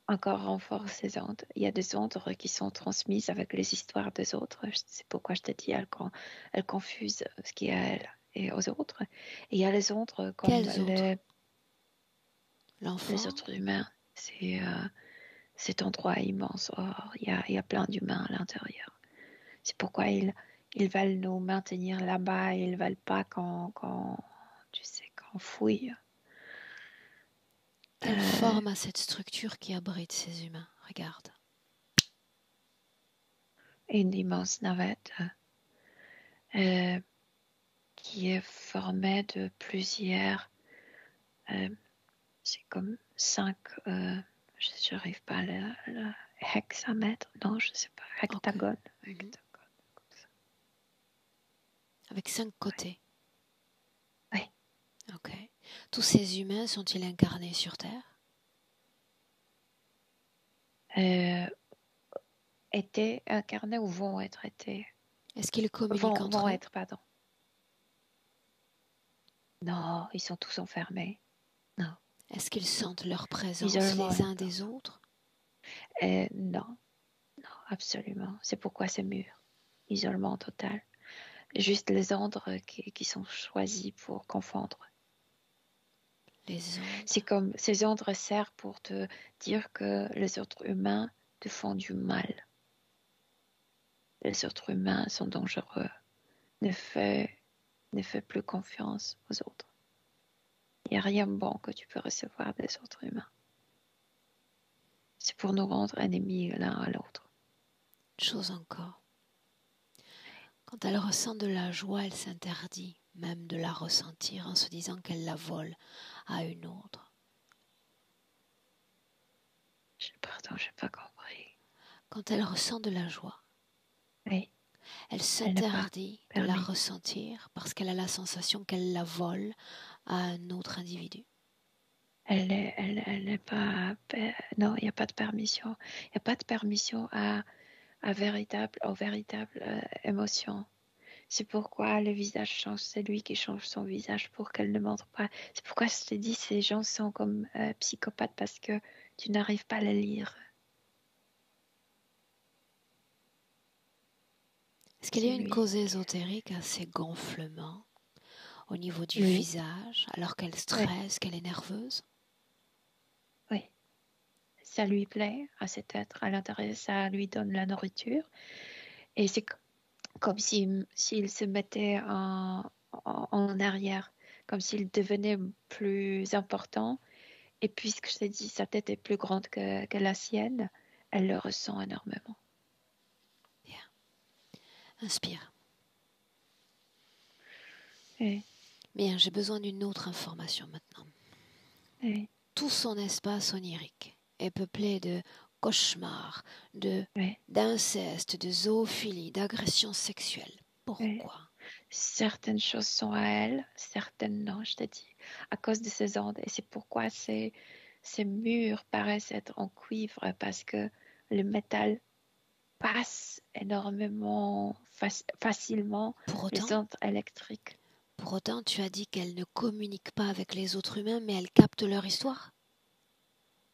encore renforce ces ondes. Il y a des ondes qui sont transmises avec les histoires des autres. C'est pourquoi je te dis, elle confuse ce qui est à elle et aux autres. Et il y a les ondes comme Quels autres? L'enfant? les autres humains. C'est cet endroit immense. Or, il y a plein d'humains à l'intérieur. C'est pourquoi ils veulent nous maintenir là-bas. Ils veulent pas qu'on fouille. Quelle forme a cette structure qui abrite ces humains? Regarde. Une immense navette qui est formée de plusieurs, c'est comme 5, je n'arrive pas à le hexamètre, non, je ne sais pas, hectagone. Okay. Hectagone. Avec 5 côtés. Oui. Ok. Tous ces humains sont-ils incarnés sur Terre? Étaient incarnés ou vont être été? Est-ce qu'ils communiquent entre Vont eux? être, pardon. Non, ils sont tous enfermés. Non. Est-ce qu'ils sentent leur présence Isolement les uns des autres? Non, absolument. C'est pourquoi c'est mûr. Isolement total. Juste les ordres qui sont choisis pour confondre. Les ondes. C'est comme ces ordres servent pour te dire que les autres humains te font du mal. Les autres humains sont dangereux. Ne fais plus confiance aux autres. Il n'y a rien de bon que tu peux recevoir des autres humains. C'est pour nous rendre ennemis l'un à l'autre. Une chose encore. Quand elle ressent de la joie, elle s'interdit même de la ressentir en se disant qu'elle la vole à une autre. Pardon, je n'ai pas compris. Quand elle ressent de la joie, oui. Elle s'interdit de la ressentir parce qu'elle a la sensation qu'elle la vole à un autre individu. Elle n'est pas... Non, il n'y a pas de permission. Il n'y a pas de permission aux véritables émotions. C'est pourquoi le visage change. C'est lui qui change son visage pour qu'elle ne montre pas. C'est pourquoi je te dis ces gens sont comme psychopathes parce que tu n'arrives pas à les lire. Est-ce qu'il y a une cause ésotérique à ces gonflements au niveau du visage alors qu'elle stresse, qu'elle est nerveuse? Oui. Ça lui plaît à cet être à l'intérieur, ça lui donne la nourriture. Et c'est comme s'il se mettait en arrière, comme s'il devenait plus important. Et puisque je t'ai dit, sa tête est plus grande que la sienne, elle le ressent énormément. Bien. Inspire. Oui. Bien, j'ai besoin d'une autre information maintenant. Oui. Tout son espace onirique est peuplé de cauchemars, Oui. d'inceste, de zoophilie, d'agressions sexuelles. Pourquoi? Oui. Certaines choses sont à elle, certaines non, je te dis, à cause de ces ondes. Et c'est pourquoi ces murs paraissent être en cuivre, parce que le métal passe énormément facilement les ondes électriques. Pour autant, tu as dit qu'elle ne communique pas avec les autres humains, mais elle capte leur histoire?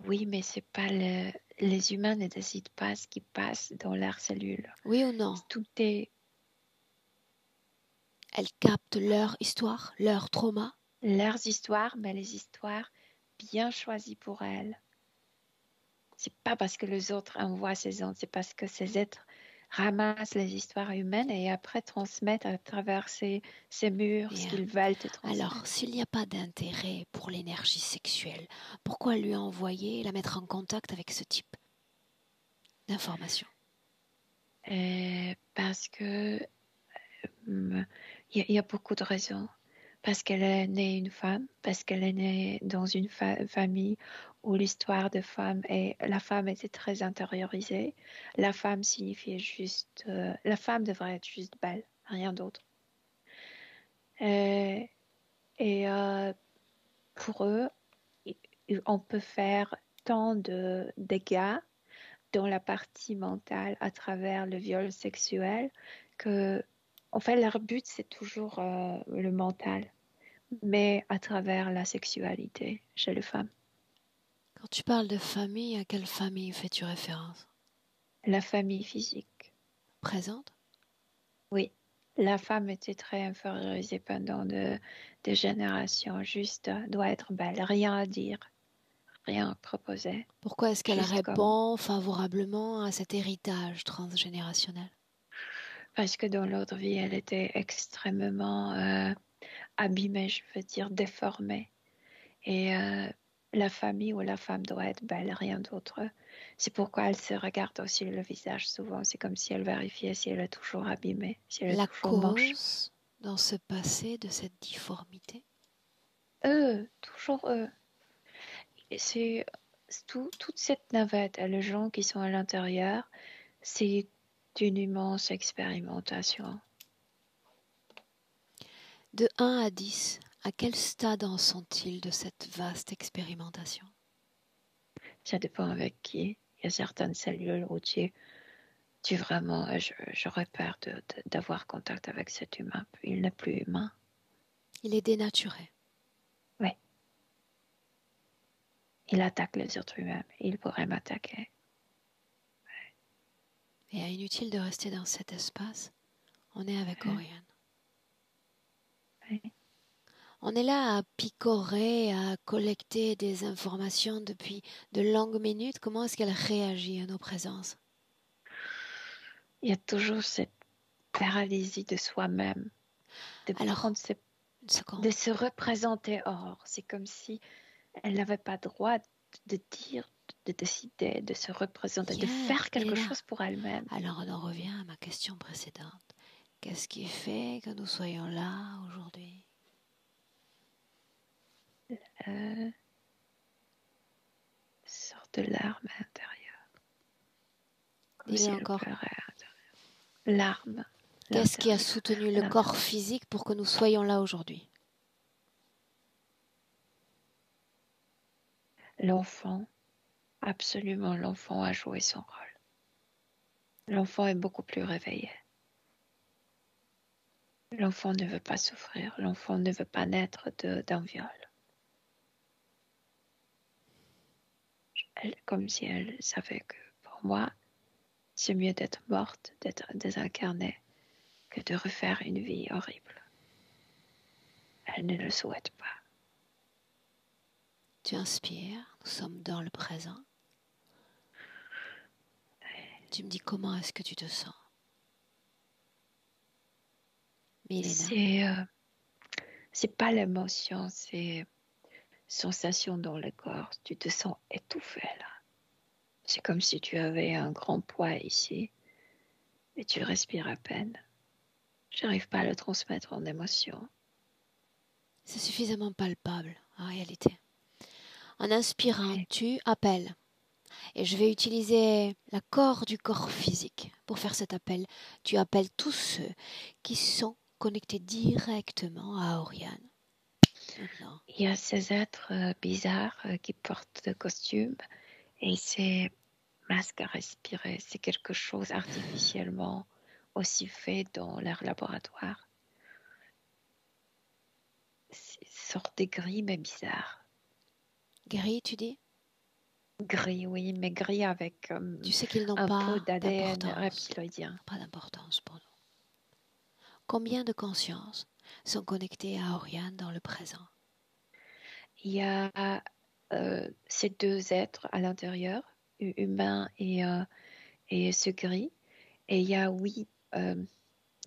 Oui, mais c'est pas les humains ne décident pas ce qui passe dans leurs cellules. Oui ou non? Tout est... Elle capte leur histoire, leur trauma? Leurs histoires, mais les histoires bien choisies pour elles. C'est pas parce que les autres envoient ces ondes, c'est parce que ces êtres ramassent les histoires humaines et après transmettent à travers ces murs ce qu'ils veulent te transmettre. Alors, s'il n'y a pas d'intérêt pour l'énergie sexuelle, pourquoi lui envoyer, la mettre en contact avec ce type d'informations? Parce que il y a beaucoup de raisons. Parce qu'elle est née une femme, parce qu'elle est née dans une famille où l'histoire de femme et la femme était très intériorisée. La femme signifiait juste... la femme devrait être juste belle, rien d'autre. Et pour eux, on peut faire tant de dégâts dans la partie mentale à travers le viol sexuel que, en fait, leur but, c'est toujours le mental, mais à travers la sexualité chez les femmes. Quand tu parles de famille, à quelle famille fais-tu référence? La famille physique. Présente? Oui. La femme était très infériorisée pendant des générations. Juste doit être belle, rien à dire, rien à proposer. Pourquoi est-ce qu'elle Juste comme répond favorablement à cet héritage transgénérationnel? parce que dans l'autre vie, elle était extrêmement abîmée, je veux dire déformée. Et la famille ou la femme doit être belle, rien d'autre. C'est pourquoi elle se regarde aussi le visage souvent. C'est comme si elle vérifiait si elle est toujours abîmée, si elle est La toujours moche. cause dans ce passé de cette difformité? Toujours eux. Et c'est toute cette navette et les gens qui sont à l'intérieur, c'est une immense expérimentation. De 1 à 10, à quel stade en sont-ils de cette vaste expérimentation? Ça dépend avec qui. Il y a certaines cellules où tu vraiment, j'aurais peur d'avoir contact avec cet humain. Il n'est plus humain. Il est dénaturé. Oui. Il attaque les autres humains. Il pourrait m'attaquer. Et inutile de rester dans cet espace. On est avec Oriane. Oui. On est là à picorer, à collecter des informations depuis de longues minutes. Comment est-ce qu'elle réagit à nos présences? Il y a toujours cette paralysie de soi-même, Alors, une seconde. de se représenter hors. C'est comme si elle n'avait pas droit de dire, de décider, de se représenter, de faire quelque chose pour elle-même. Alors on en revient à ma question précédente. Qu'est-ce qui fait que nous soyons là aujourd'hui? Sorte de larmes intérieures. Comme Dis-le si elle encore. pleurait à l'intérieur. Larmes. Qu'est-ce qui a soutenu le corps physique pour que nous soyons là aujourd'hui? L'enfant, absolument, l'enfant a joué son rôle. L'enfant est beaucoup plus réveillé. L'enfant ne veut pas souffrir. L'enfant ne veut pas naître d'un viol. Comme si elle savait que pour moi, c'est mieux d'être morte, d'être désincarnée, que de refaire une vie horrible. Elle ne le souhaite pas. Tu inspires, nous sommes dans le présent. Tu me dis comment est-ce que tu te sens? Milena. C'est pas l'émotion, c'est sensation dans le corps. Tu te sens étouffée là. C'est comme si tu avais un grand poids ici et tu respires à peine. J'arrive pas à le transmettre en émotion. C'est suffisamment palpable en réalité. En inspirant, tu appelles. Et je vais utiliser l'accord du corps physique pour faire cet appel. Tu appelles tous ceux qui sont connectés directement à Oriane. Maintenant. Il y a ces êtres bizarres qui portent des costumes et ces masques à respirer. C'est quelque chose artificiellement aussi fait dans leur laboratoire. C'est une sorte de gris mais bizarre. Gris, tu dis? Gris, oui, mais gris avec tu sais qu'ils n'ont un pas peu d'ADN d'importance. reptilien. Pas d'importance pour nous. Combien de consciences sont connectées à Oriane dans le présent? Il y a ces deux êtres à l'intérieur, humain et ce gris. Et il y a, oui,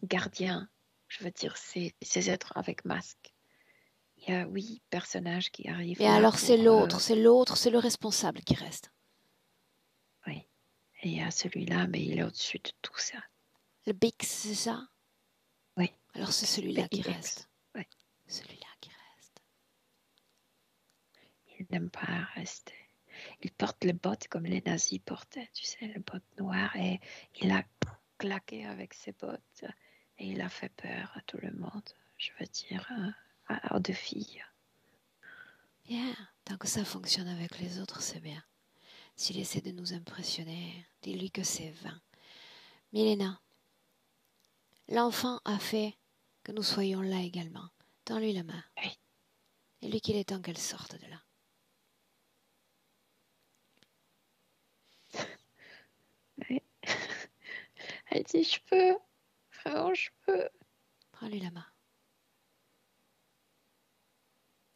gardiens, je veux dire, ces êtres avec masque. Il y a, oui, personnages qui arrivent. Mais alors c'est l'autre, c'est le responsable qui reste. Oui, et il y a celui-là, mais il est au-dessus de tout ça. Le Bix, c'est ça? Oui. Alors c'est celui-là qui BIX. reste. Oui. Celui-là qui reste. Il n'aime pas rester. Il porte les bottes comme les nazis portaient, tu sais, les bottes noires, et il a claqué avec ses bottes et il a fait peur à tout le monde, je veux dire, aux deux filles. Bien, tant que ça fonctionne avec les autres, c'est bien. S'il essaie de nous impressionner, dis-lui que c'est vain. Milena, l'enfant a fait que nous soyons là également. Tends-lui la main. Oui. Et lui qu'il est temps qu'elle sorte de là. Elle dit, je peux. Vraiment, je peux. Prends-lui la main.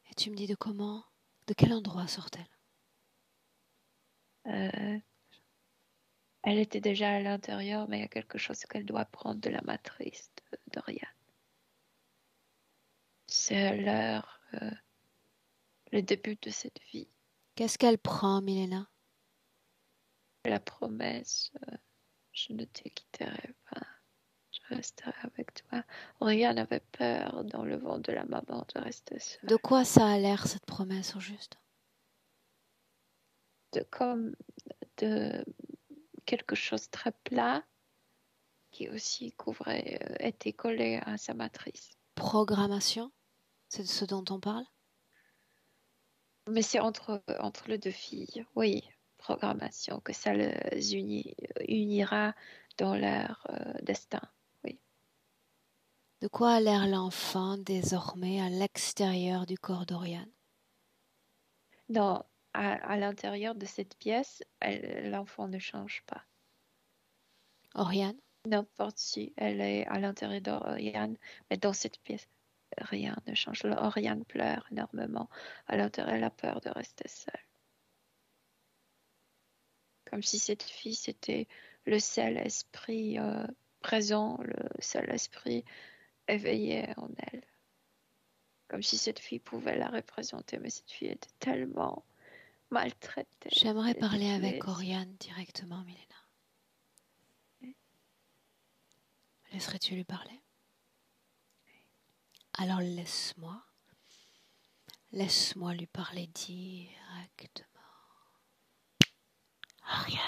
Et tu me dis de quel endroit sort-elle? Elle était déjà à l'intérieur, mais il y a quelque chose qu'elle doit prendre de la matrice de Ryan. C'est le début de cette vie. Qu'est-ce qu'elle prend, Milena? La promesse, je ne te quitterai pas. Je resterai avec toi. Ryan avait peur dans le ventre de la maman de rester seule. De quoi ça a l'air, cette promesse, au juste? De quelque chose très plat qui aussi était collé à sa matrice. Programmation? C'est de ce dont on parle? Mais c'est entre les deux filles, oui. Programmation, que ça les unira dans leur destin, oui. De quoi a l'air l'enfant désormais à l'extérieur du corps d'Oriane? Non, à l'intérieur de cette pièce, l'enfant ne change pas. Oriane? N'importe si elle est à l'intérieur d'Oriane, mais dans cette pièce, rien ne change. Oriane pleure énormément. À l'intérieur, elle a peur de rester seule. Comme si cette fille, c'était le seul esprit présent, le seul esprit éveillé en elle. Comme si cette fille pouvait la représenter, mais cette fille était tellement maltraitée. J'aimerais Elle parler était avec tuée. Oriane directement, Milena. Laisserais-tu lui parler? Alors laisse-moi lui parler directement. Oriane.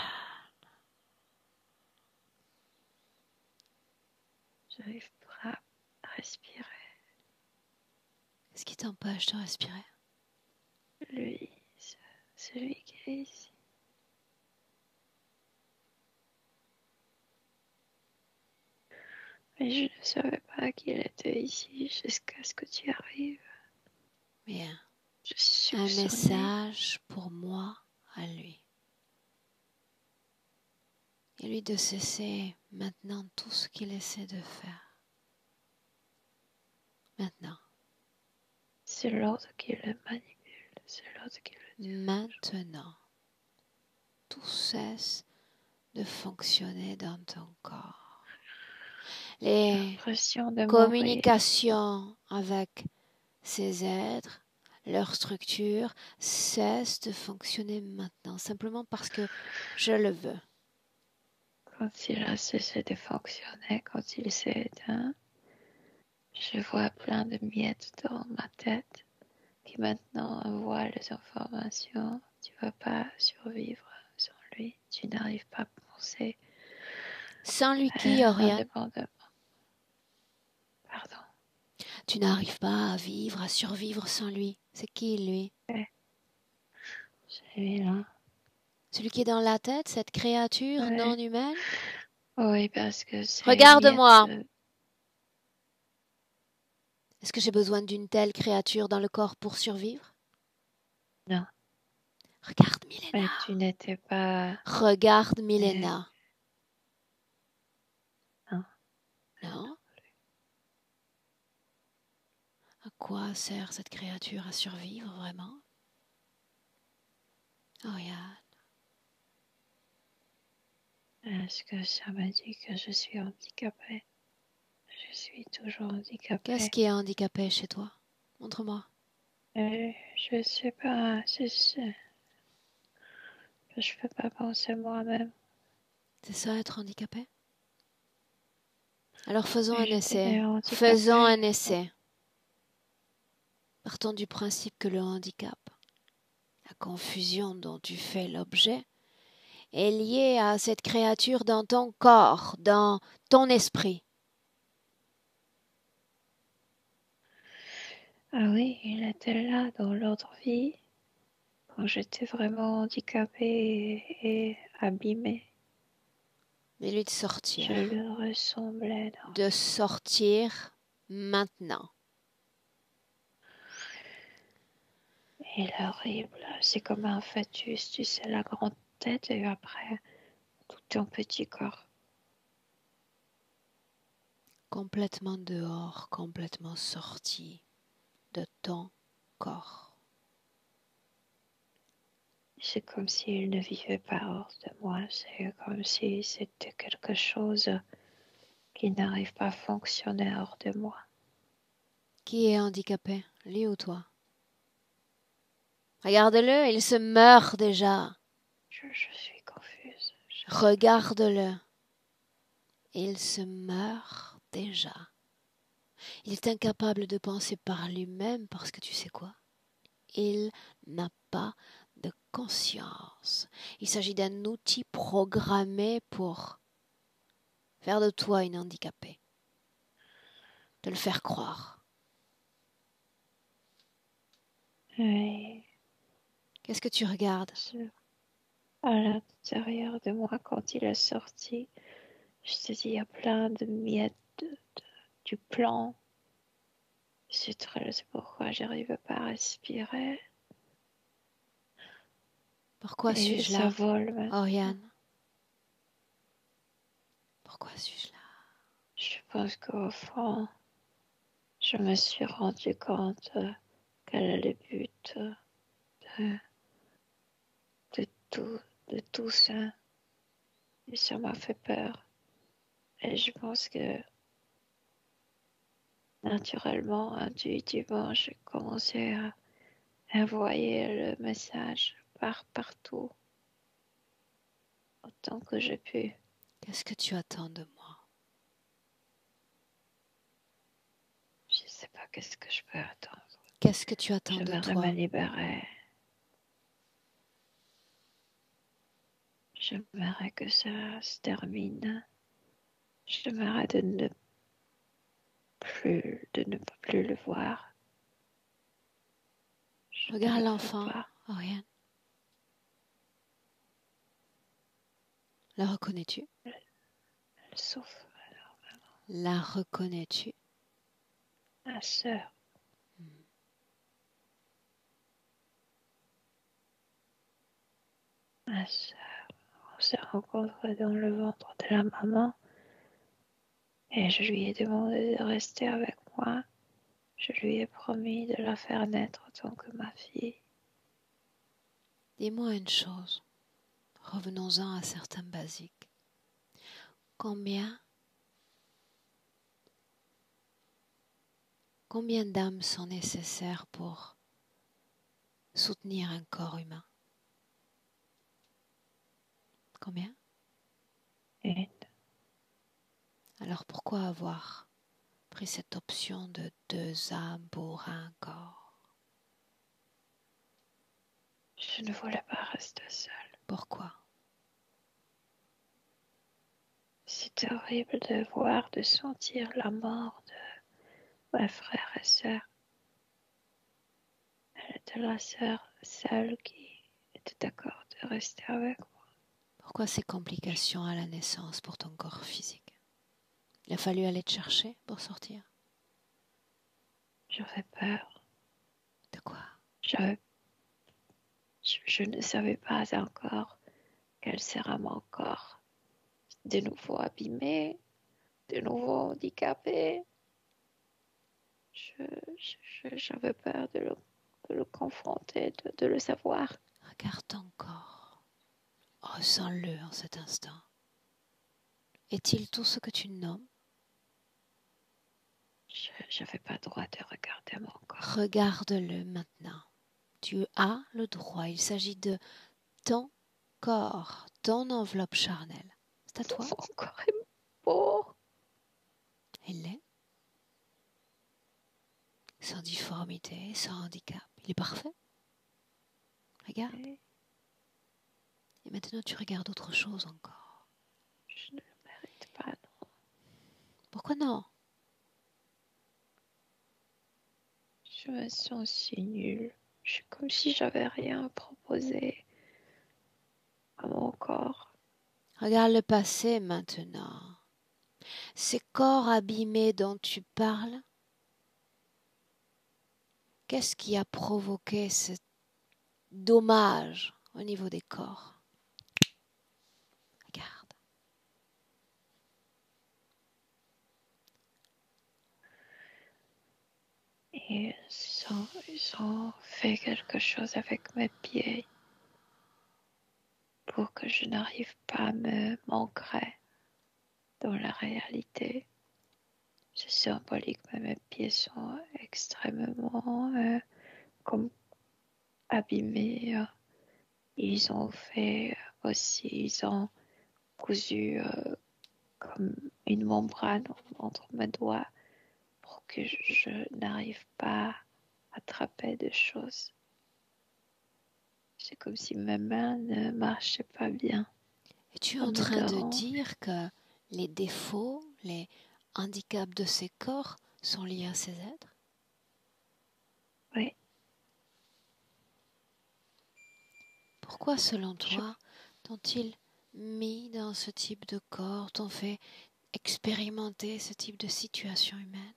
J'arrive pas à respirer. Qu'est-ce qui t'empêche de respirer? Lui, celui qui est ici. Mais je ne savais pas qu'il était ici jusqu'à ce que tu arrives. Bien. Je suis Un soupçonnée. message pour moi à lui. Et lui de cesser maintenant tout ce qu'il essaie de faire. Maintenant. C'est l'ordre qui le manipule. C'est l'ordre qui le dirige. Maintenant. Tout cesse de fonctionner dans ton corps. J'ai Les l'impression de mourir. communications avec ces êtres, leur structure cesse de fonctionner maintenant, simplement parce que je le veux. Quand il a cessé de fonctionner, quand il s'est éteint, je vois plein de miettes dans ma tête qui maintenant envoient les informations. Tu ne vas pas survivre sans lui. Tu n'arrives pas à penser Sans lui qui, Oriane? indépendamment. Pardon. Tu n'arrives pas à vivre, à survivre sans lui. C'est qui, lui? Celui-là. Celui qui est dans la tête, cette créature Ouais. non humaine? Oui, parce que c'est Regarde-moi. miette, Est-ce que j'ai besoin d'une telle créature dans le corps pour survivre? Non. Regarde Milena. Mais tu n'étais pas... Regarde Milena. Non. Non? À quoi sert cette créature à survivre vraiment? Oriane. Est-ce que ça m'a dit que je suis handicapée? Je suis toujours handicapée. Qu'est-ce qui est handicapé chez toi? Montre-moi. Je sais pas, je peux pas penser moi-même. C'est ça être handicapé? Alors faisons un J'étais essai. handicapée. Faisons un essai. Partons du principe que le handicap, la confusion dont tu fais l'objet, est liée à cette créature dans ton corps, dans ton esprit. Ah oui, il était là dans l'autre vie, quand j'étais vraiment handicapée et abîmée. Mais lui de sortir. Je le ressemblais. De sortir maintenant. Il est horrible. C'est comme un fœtus, tu sais, la grande tête et après tout ton petit corps. complètement dehors, complètement sorti de ton corps. C'est comme s'il ne vivait pas hors de moi. C'est comme si c'était quelque chose qui n'arrive pas à fonctionner hors de moi. Qui est handicapé, lui ou toi? Regarde-le, il se meurt déjà. Je suis confuse. Regarde-le. Il se meurt déjà. Il est incapable de penser par lui-même parce que tu sais quoi? Il n'a pas de conscience. Il s'agit d'un outil programmé pour faire de toi une handicapée. De le faire croire. Oui. Qu'est-ce que tu regardes? À l'intérieur de moi, quand il est sorti, je te dis, il y a plein de miettes du plan. C'est pourquoi j'arrive pas à respirer. Pourquoi Et suis-je ça là, vole maintenant. Oriane? Pourquoi suis-je là? Je pense qu'au fond, je me suis rendu compte quel est le but de, de tout ça. Et ça m'a fait peur. Et je pense que naturellement, intuitivement, j'ai commencé à envoyer le message partout, autant que j'ai pu. Qu'est-ce que tu attends de moi? Je ne sais pas qu'est-ce que je peux attendre. Qu'est-ce que tu attends de J'aimerais toi? me libérer. J'aimerais que ça se termine. J'aimerais de ne pas plus le voir. Je ne Regarde le veux l'enfant, pas. Oriane. La reconnais-tu? Elle souffre énormément. La reconnais-tu? Ma sœur. Ma sœur. On s'est rencontrés dans le ventre de la maman. Et je lui ai demandé de rester avec moi. Je lui ai promis de la faire naître en tant que ma fille. Dis-moi une chose. Revenons-en à certains basiques. Combien d'âmes sont nécessaires pour soutenir un corps humain? Combien? Une. Alors pourquoi avoir pris cette option de 2 âmes pour un corps? Je ne voulais pas rester seule. Pourquoi? C'est horrible de voir, de sentir la mort de mes frères et sœurs. Elle était la sœur seule qui était d'accord de rester avec moi. Pourquoi ces complications à la naissance pour ton corps physique? Il a fallu aller te chercher pour sortir? J'avais peur. De quoi? Je ne savais pas encore quel sera mon corps. De nouveau abîmé, de nouveau handicapé. J'avais peur de le confronter, de le savoir. Regarde ton corps. Ressens-le en cet instant. Est-il tout ce que tu nommes? Je n'avais pas le droit de regarder mon corps. Regarde-le maintenant. Tu as le droit. Il s'agit de ton corps, ton enveloppe charnelle. C'est à toi. Mon corps est beau. Il l'est. Sans difformité, sans handicap. Il est parfait. Regarde. Et Et maintenant, tu regardes autre chose encore. je ne le mérite pas, non. Pourquoi non? Je me sens si nulle. Je suis comme si j'avais rien à proposer à mon corps. Regarde le passé maintenant. Ces corps abîmés dont tu parles, qu'est-ce qui a provoqué ce dommage au niveau des corps? Regarde. Ils ont fait quelque chose avec mes pieds pour que je n'arrive pas à me m'ancrer dans la réalité. C'est symbolique, mais mes pieds sont extrêmement comme abîmés. Ils ont fait aussi, ils ont cousu comme une membrane entre mes doigts pour que je n'arrive pas à attraper des choses. C'est comme si mes mains ne marchaient pas bien. Et tu es Ça en me train de dérange. dire que les défauts, les handicaps de ces corps sont liés à ces êtres? Oui, Pourquoi, selon je- toi, t'ont-ils mis dans ce type de corps, t'ont fait expérimenter ce type de situation humaine?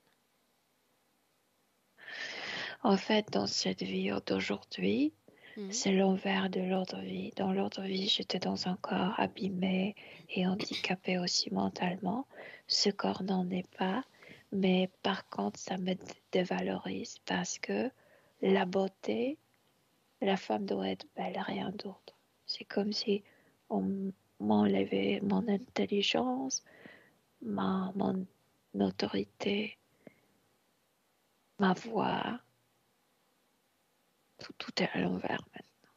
en fait, dans cette vie d'aujourd'hui, Mhm. c'est l'envers de l'autre vie. Dans l'autre vie, j'étais dans un corps abîmé et handicapé aussi mentalement. Ce corps n'en est pas, mais par contre, ça me dévalorise parce que la beauté, la femme doit être belle, rien d'autre. C'est comme si on m'enlevait mon intelligence, mon autorité, ma voix. Tout est à l'envers maintenant.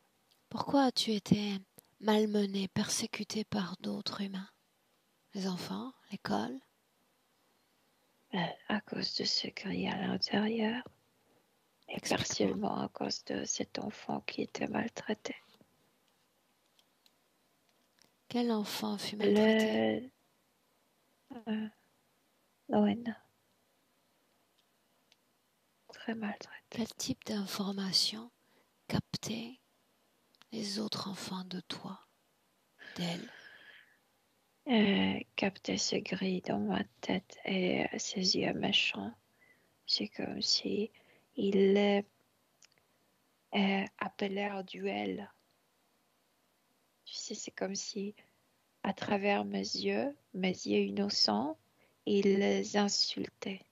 Pourquoi as-tu été malmené, persécuté par d'autres humains? Les enfants, l'école? À cause de ce qu'il y a à l'intérieur et Explique-moi. partiellement à cause de cet enfant qui était maltraité. Quel enfant fut maltraité? Le Noël, très maltraité. Quel type d'information captaient les autres enfants de toi, d'elle? Capter ce gris dans ma tête et ses yeux méchants. C'est comme si il appelait un duel. Tu sais, c'est comme si à travers mes yeux innocents, il les insultait.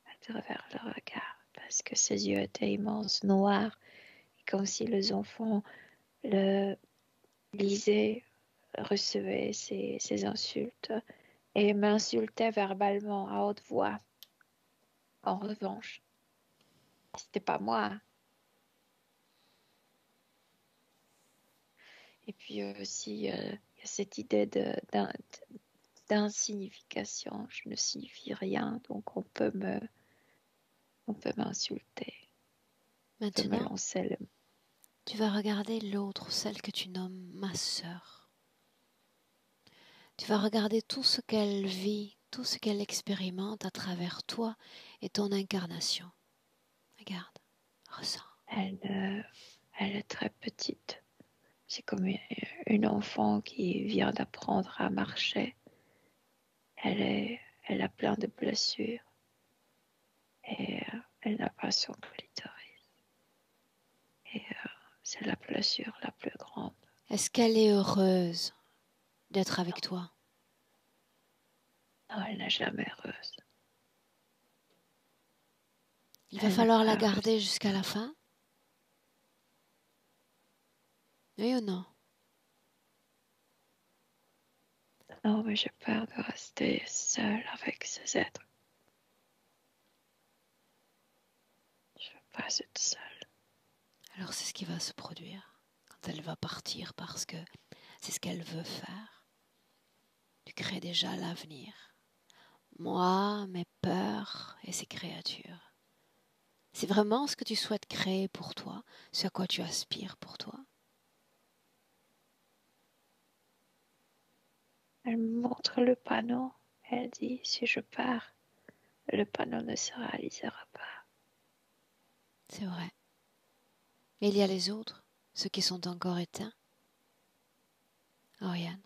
À travers le regard, parce que ses yeux étaient immenses, noirs, et comme si les enfants le lisaient, recevaient ces insultes et m'insultaient verbalement à haute voix. En revanche, c'était pas moi. Et puis aussi, il y a cette idée d'insignification. Je ne signifie rien, donc on peut m'insulter, on peut me Maintenant, lancer le. tu vas regarder l'autre, celle que tu nommes ma sœur. Tu vas regarder tout ce qu'elle vit, tout ce qu'elle expérimente à travers toi et ton incarnation. Regarde, ressens. Elle est très petite. C'est comme une enfant qui vient d'apprendre à marcher. Elle a plein de blessures et elle n'a pas son clitoris. Et c'est la blessure la plus grande. Est-ce qu'elle est heureuse d'être avec toi? Non, elle n'est jamais heureuse. Il va Elle n'est falloir la pas heureuse. garder jusqu'à la fin? Oui ou non? Non, mais j'ai peur de rester seule avec ces êtres. Je ne veux pas être seule. Alors c'est ce qui va se produire quand elle va partir parce que c'est ce qu'elle veut faire. Tu crées déjà l'avenir. Moi, mes peurs et ces créatures. C'est vraiment ce que tu souhaites créer pour toi, ce à quoi tu aspires pour toi. Elle me montre le panneau. Elle dit, si je pars, le panneau ne se réalisera pas. C'est vrai. Mais il y a les autres, ceux qui sont encore éteints. Oriane.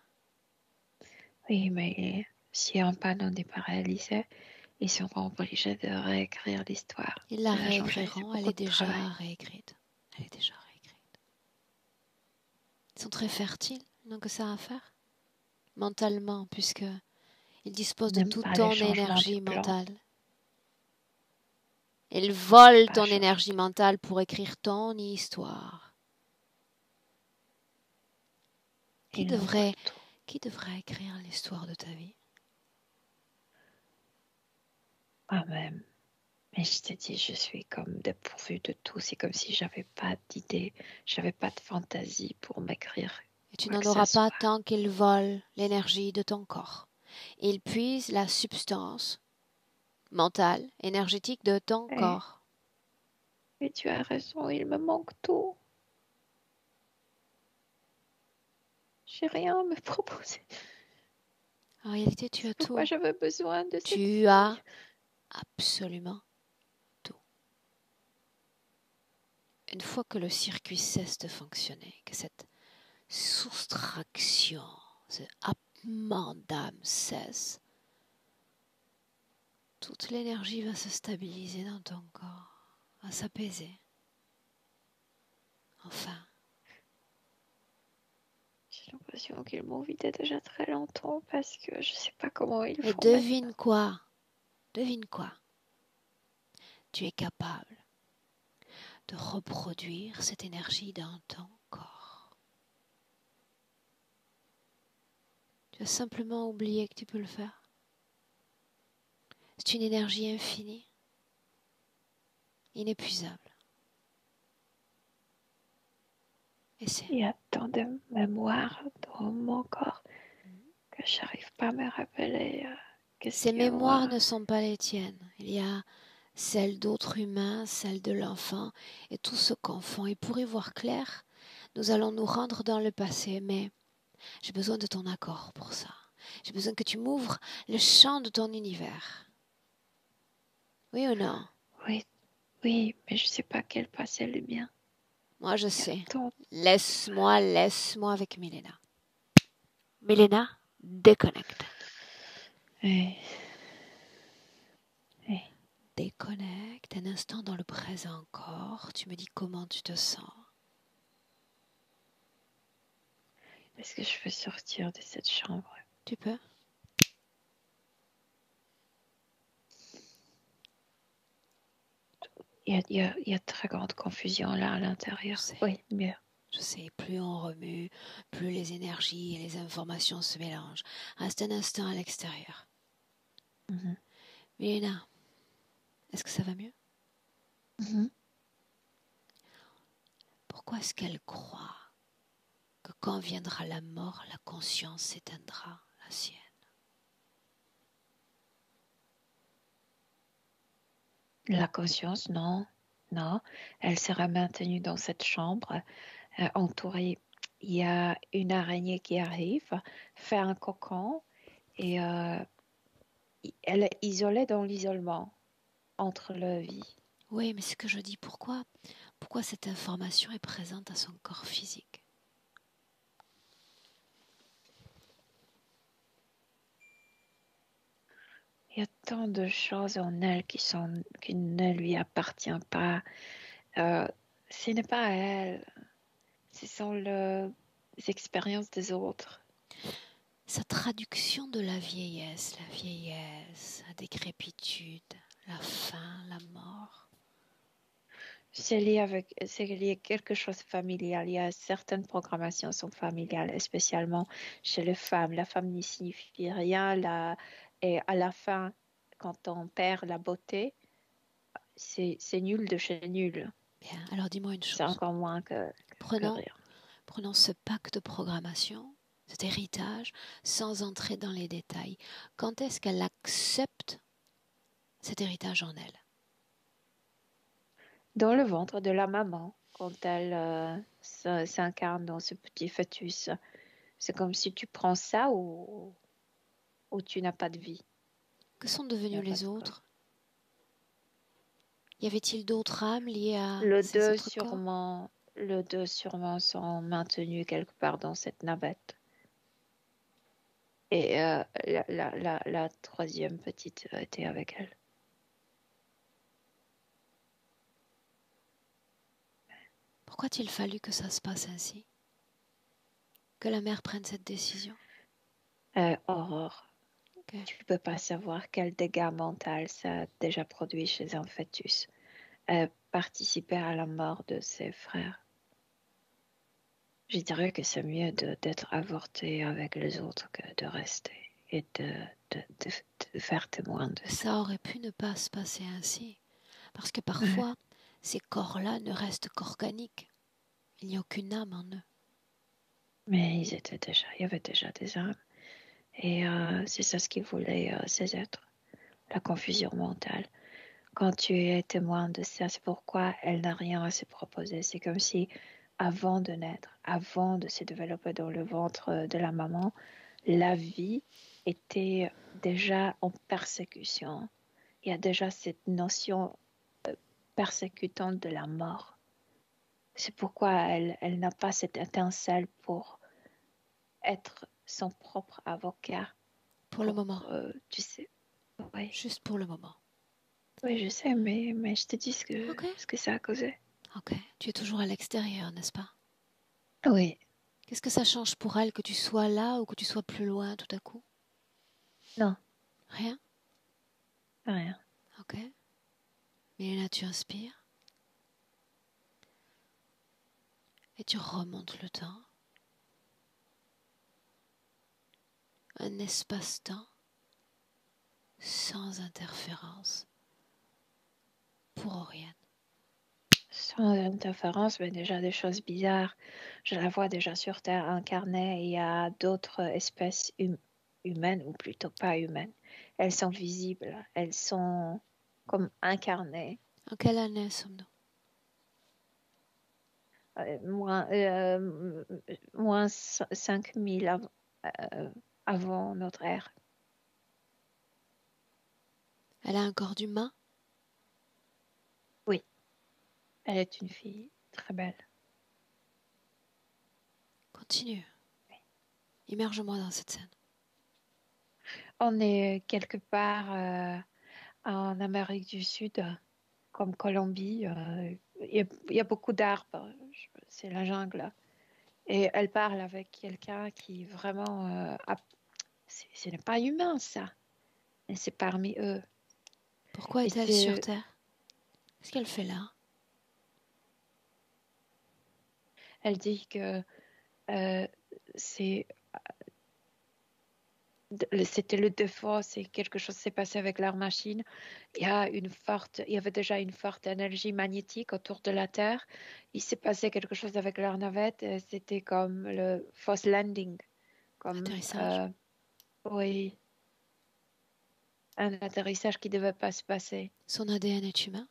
Oui, mais si un panneau n'est pas réalisé, ils seront obligés de réécrire l'histoire, Ils la de la changer. C'est réécriront, elle beaucoup est de travail. déjà réécrite. Elle est déjà réécrite. Ils sont très fertiles, ils n'ont que ça à faire. Mentalement, puisque Il dispose de Même toute pas le ton changement du énergie plan. mentale. Il vole Pas ton changer. énergie mentale pour écrire ton histoire. Qui Il nous devrait, vole tout. qui devrait écrire l'histoire de ta vie? Ah même. Mais je t'ai dit, je suis comme dépourvue de tout. C'est comme si j'avais pas d'idée, j'avais pas de fantaisie pour m'écrire Et tu quoi n'en que ce auras pas soit. tant qu'il vole l'énergie de ton corps. Il puise la substance mentale, énergétique de ton Et, corps. et tu as raison, il me manque tout. J'ai rien à me proposer. En réalité, tu as C'est pourquoi tout. j'avais besoin de cette Tu fille. as absolument tout. Une fois que le circuit cesse de fonctionner, que cette soustraction, ce happement d'âme cesse, toute l'énergie va se stabiliser dans ton corps, va s'apaiser. Enfin, J'ai l'impression qu'ils m'ont vidé déjà très longtemps parce que je sais pas comment ils et font maintenant. devine quoi, tu es capable de reproduire cette énergie dans ton corps. Tu as simplement oublié que tu peux le faire. C'est une énergie infinie, inépuisable. Essaie. Il y a tant de mémoires dans mon corps que j'arrive pas à me rappeler qu'est-ce Ces que mémoires moi. ne sont pas les tiennes. Il y a celles d'autres humains, celles de l'enfant, et tout se confond. Et pour y voir clair, nous allons nous rendre dans le passé, mais j'ai besoin de ton accord pour ça. J'ai besoin que tu m'ouvres le champ de ton univers. Oui ou non? Oui, oui, mais je sais pas quel passé le mien. Moi, je Il y a sais. tant. Laisse-moi avec Milena. Milena, déconnecte. Oui, oui. Déconnecte un instant dans le présent encore. Tu me dis comment tu te sens. Est-ce que je peux sortir de cette chambre? Tu peux? Il y a très grande confusion là à Je l'intérieur. sais. Oui, mieux. Je sais, plus on remue, plus les énergies et les informations se mélangent. Reste un instant à l'extérieur. Mhm. Milena, est-ce que ça va mieux? Mhm. Pourquoi est-ce qu'elle croit que quand viendra la mort, la conscience s'éteindra, la sienne? La conscience, non, non. Elle sera maintenue dans cette chambre, entourée. Il y a une araignée qui arrive, fait un cocon et elle est isolée dans l'isolement entre la vie. Oui, mais ce que je dis, pourquoi cette information est présente à son corps physique? Il y a tant de choses en elle qui ne lui appartiennent pas. Euh, ce n'est pas à elle, ce sont les expériences des autres. Sa traduction de la vieillesse, la décrépitude, la faim, la mort. C'est lié à quelque chose de familial. Il y a certaines programmations sont familiales, spécialement chez les femmes. La femme n'y signifie rien. Et à la fin, quand on perd la beauté, c'est nul de chez nul. Bien, alors dis-moi une C'est chose. encore moins que Prenons rien. Prenons ce pacte de programmation, cet héritage, sans entrer dans les détails. Quand est-ce qu'elle accepte cet héritage en elle? Dans le ventre de la maman, quand elle s'incarne dans ce petit fœtus, c'est comme si tu prends ça ou tu n'as pas de vie. Que sont Tu n'as devenus pas les de corps. autres? Y avait-il d'autres âmes liées à Le ces deux autres corps? le deux sûrement sont maintenus quelque part dans cette navette. Et la troisième petite était avec elle. Pourquoi a-t-il fallu que ça se passe ainsi? Que la mère prenne cette décision? Aurore. Ok. Tu peux pas savoir quel dégât mental ça a déjà produit chez un fœtus. Participer à la mort de ses frères. Je dirais que c'est mieux d'être avorté avec les autres que de rester et de faire témoin de ça. Ça aurait pu ne pas se passer ainsi. Parce que parfois, ces corps-là ne restent qu'organiques. Il n'y a aucune âme en eux. Mais il y avait déjà des âmes. Et c'est ça ce qu'ils voulaient, ces êtres. La confusion mentale. Quand tu es témoin de ça, c'est pourquoi elle n'a rien à se proposer. C'est comme si, avant de naître, avant de se développer dans le ventre de la maman, la vie était déjà en persécution. Il y a déjà cette notion persécutante de la mort. C'est pourquoi elle n'a pas cette étincelle pour être son propre avocat. Pour le moment. Tu sais, oui. Juste pour le moment. Oui, je sais, mais je te dis ce que ça a causé. Ok. Tu es toujours à l'extérieur, n'est-ce pas? Oui. Qu'est-ce que ça change pour elle que tu sois là ou que tu sois plus loin tout à coup? Non. Rien? Rien. Ok. Mais là, tu inspires. Et tu remontes le temps. Un espace-temps sans interférence pour Oriane. Sans interférence, mais déjà des choses bizarres. Je la vois déjà sur Terre incarnée. Il y a d'autres espèces humaines, ou plutôt pas humaines. Elles sont visibles. Elles sont comme incarnées. En quelle année sommes-nous? Moins 5000 avant notre ère. Elle a un corps d'humain? Oui. Elle est une fille très belle. Continue. Immerge-moi dans cette scène. On est quelque part en Amérique du Sud, comme Colombie. Il y a beaucoup d'arbres. C'est la jungle. Et elle parle avec quelqu'un qui vraiment... ce n'est pas humain, ça. Mais c'est parmi eux. Pourquoi Et est-elle sur Terre? Qu'est-ce qu'elle fait là? elle dit que c'est... C'était le défaut, c'est quelque chose s'est passé avec leur machine. Il y avait déjà une forte énergie magnétique autour de la Terre. Il s'est passé quelque chose avec leur navette. C'était comme le false landing, comme Atterrissage? oui, un atterrissage qui devait pas se passer. Son ADN est humain?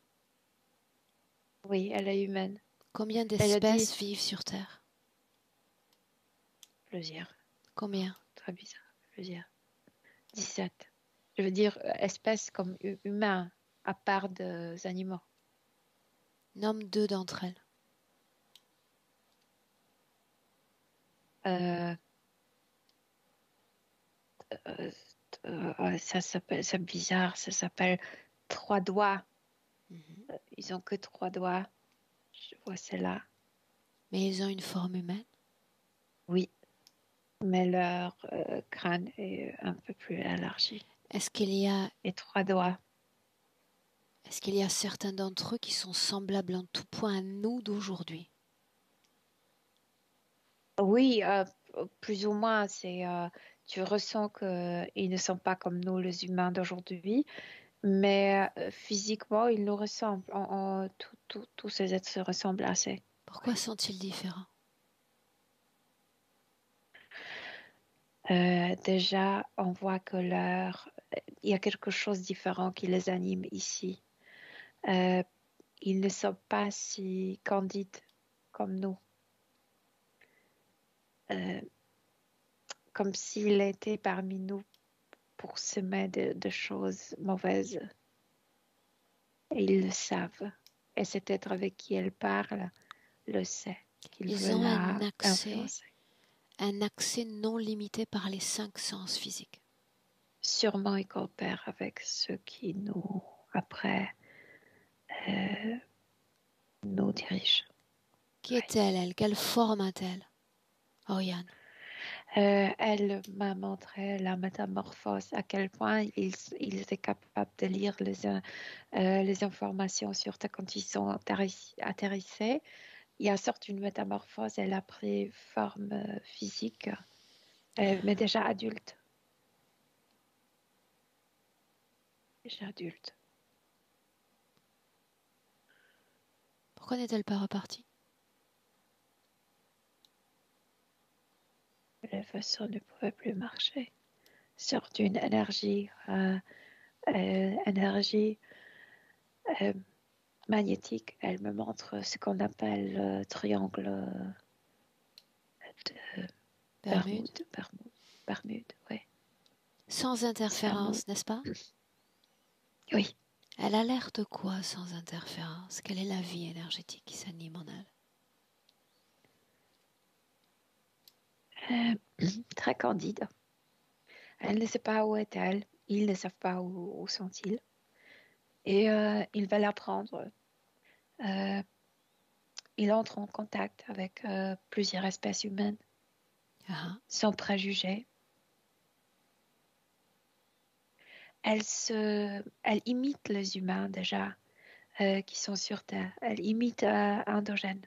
Oui, elle est humaine. Combien Elle a dit d'espèces vivent sur Terre? plusieurs. Combien? Très bizarre, plusieurs. 17. Je veux dire espèces comme humains, à part des animaux. Nomme 2 d'entre elles. Ça s'appelle, c'est bizarre, ça s'appelle 3 doigts. Mhm. Ils ont que 3 doigts. Je vois celle-là. Mais ils ont une forme humaine? Oui, mais leur crâne est un peu plus élargi. Est-ce qu'il y a Et 3 doigts. Est-ce qu'il y a certains d'entre eux qui sont semblables en tout point à nous d'aujourd'hui? Oui, plus ou moins. Tu ressens qu'ils ne sont pas comme nous, les humains d'aujourd'hui, mais physiquement, ils nous ressemblent. Tous ces êtres se ressemblent assez. Pourquoi sont-ils différents? Déjà, on voit que il y a quelque chose de différent qui les anime ici. Ils ne sont pas si candides comme nous. Comme s'il était parmi nous pour semer de choses mauvaises. Et ils le savent. Et cet être avec qui elle parle le sait, qu'il Ils veut ont la influencer. un accès non limité par les 5 sens physiques. Sûrement, ils coopèrent avec ceux qui nous, après, nous dirigent. Qui est-elle, elle? Quelle forme a-t-elle? Oriane. Elle m'a montré la métamorphose, à quel point ils étaient capables de lire les informations sur toi quand ils sont atterrissés. Il y a sorti une métamorphose, elle a pris forme physique, mais déjà adulte. Déjà adulte. Pourquoi n'est-elle pas repartie? Le vaisseau ne pouvait plus marcher. Sur une énergie magnétique, elle me montre ce qu'on appelle triangle de Bermude. Bermude, oui. Sans interférence, n'est-ce pas? Oui. Elle a l'air de quoi sans interférence? Quelle est la vie énergétique qui s'anime en elle? Très candide. Elle ne sait pas où est-elle. Ils ne savent pas où sont-ils. Et ils veulent apprendre. Il entre en contact avec plusieurs espèces humaines sans préjugés. Elle imite les humains déjà qui sont sur Terre. Elle imite endogène.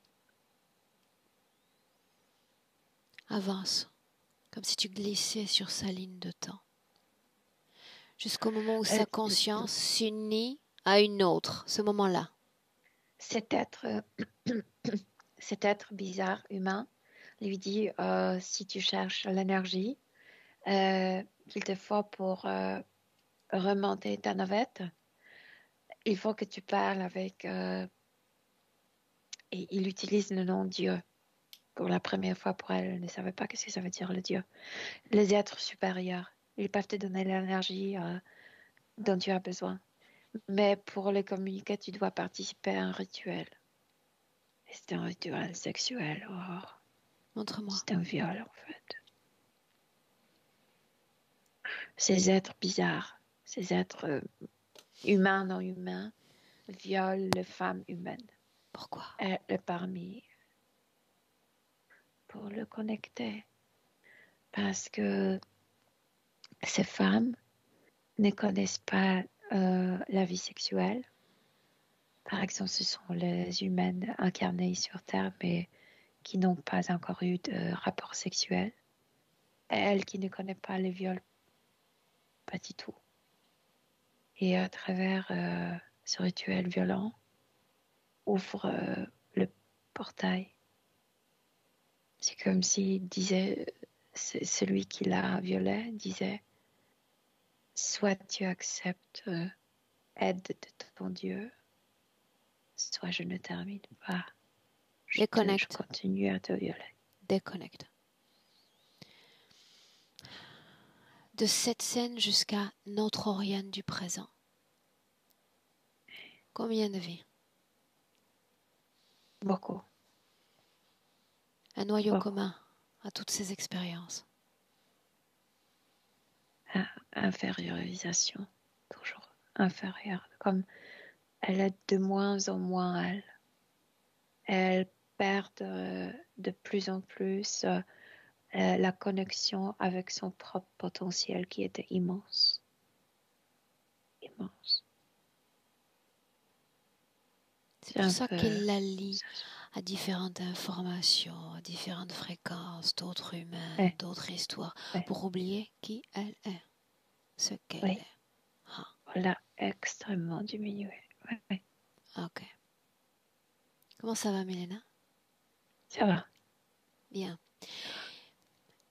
Avance, comme si tu glissais sur sa ligne de temps, jusqu'au moment où sa conscience s'unit à une autre, ce moment-là. Cet être bizarre humain lui dit si tu cherches l'énergie qu'il te faut pour remonter ta navette, il faut que tu parles avec et il utilise le nom Dieu. Pour la première fois pour elle ne savait pas ce que ça veut dire le Dieu. Les êtres supérieurs, ils peuvent te donner l'énergie dont tu as besoin. Mais pour le communiquer, tu dois participer à un rituel. Et c'est un rituel sexuel. Oh. Montre-moi. C'est un viol en fait. Ces êtres bizarres, ces êtres humains, non humains, violent les femmes humaines. Pourquoi? Et parmi pour le connecter. Parce que ces femmes ne connaissent pas la vie sexuelle. Par exemple, ce sont les humaines incarnées sur Terre, mais qui n'ont pas encore eu de rapport sexuel. Et elle qui ne connaît pas les viols, pas du tout. Et à travers ce rituel violent, ouvre le portail. C'est comme s'il disait, celui qui l'a violée disait, soit tu acceptes aide de ton Dieu, soit je ne termine pas. Je continue à te violer. Déconnecte. De cette scène jusqu'à notre Oriane du présent. Combien de vies? Beaucoup. Un noyau commun à toutes ces expériences. Infériorisation, toujours inférieure. Comme elle est de moins en moins elle. Elle perd de plus en plus la connexion avec son propre potentiel qui était immense. Immense. C'est pour ça qu'elle la lie à différentes informations, à différentes fréquences, d'autres humains, d'autres histoires, pour oublier qui elle est, ce qu'elle est. Voilà, extrêmement diminué. Ok. Comment ça va, Milena? Ça va. Bien.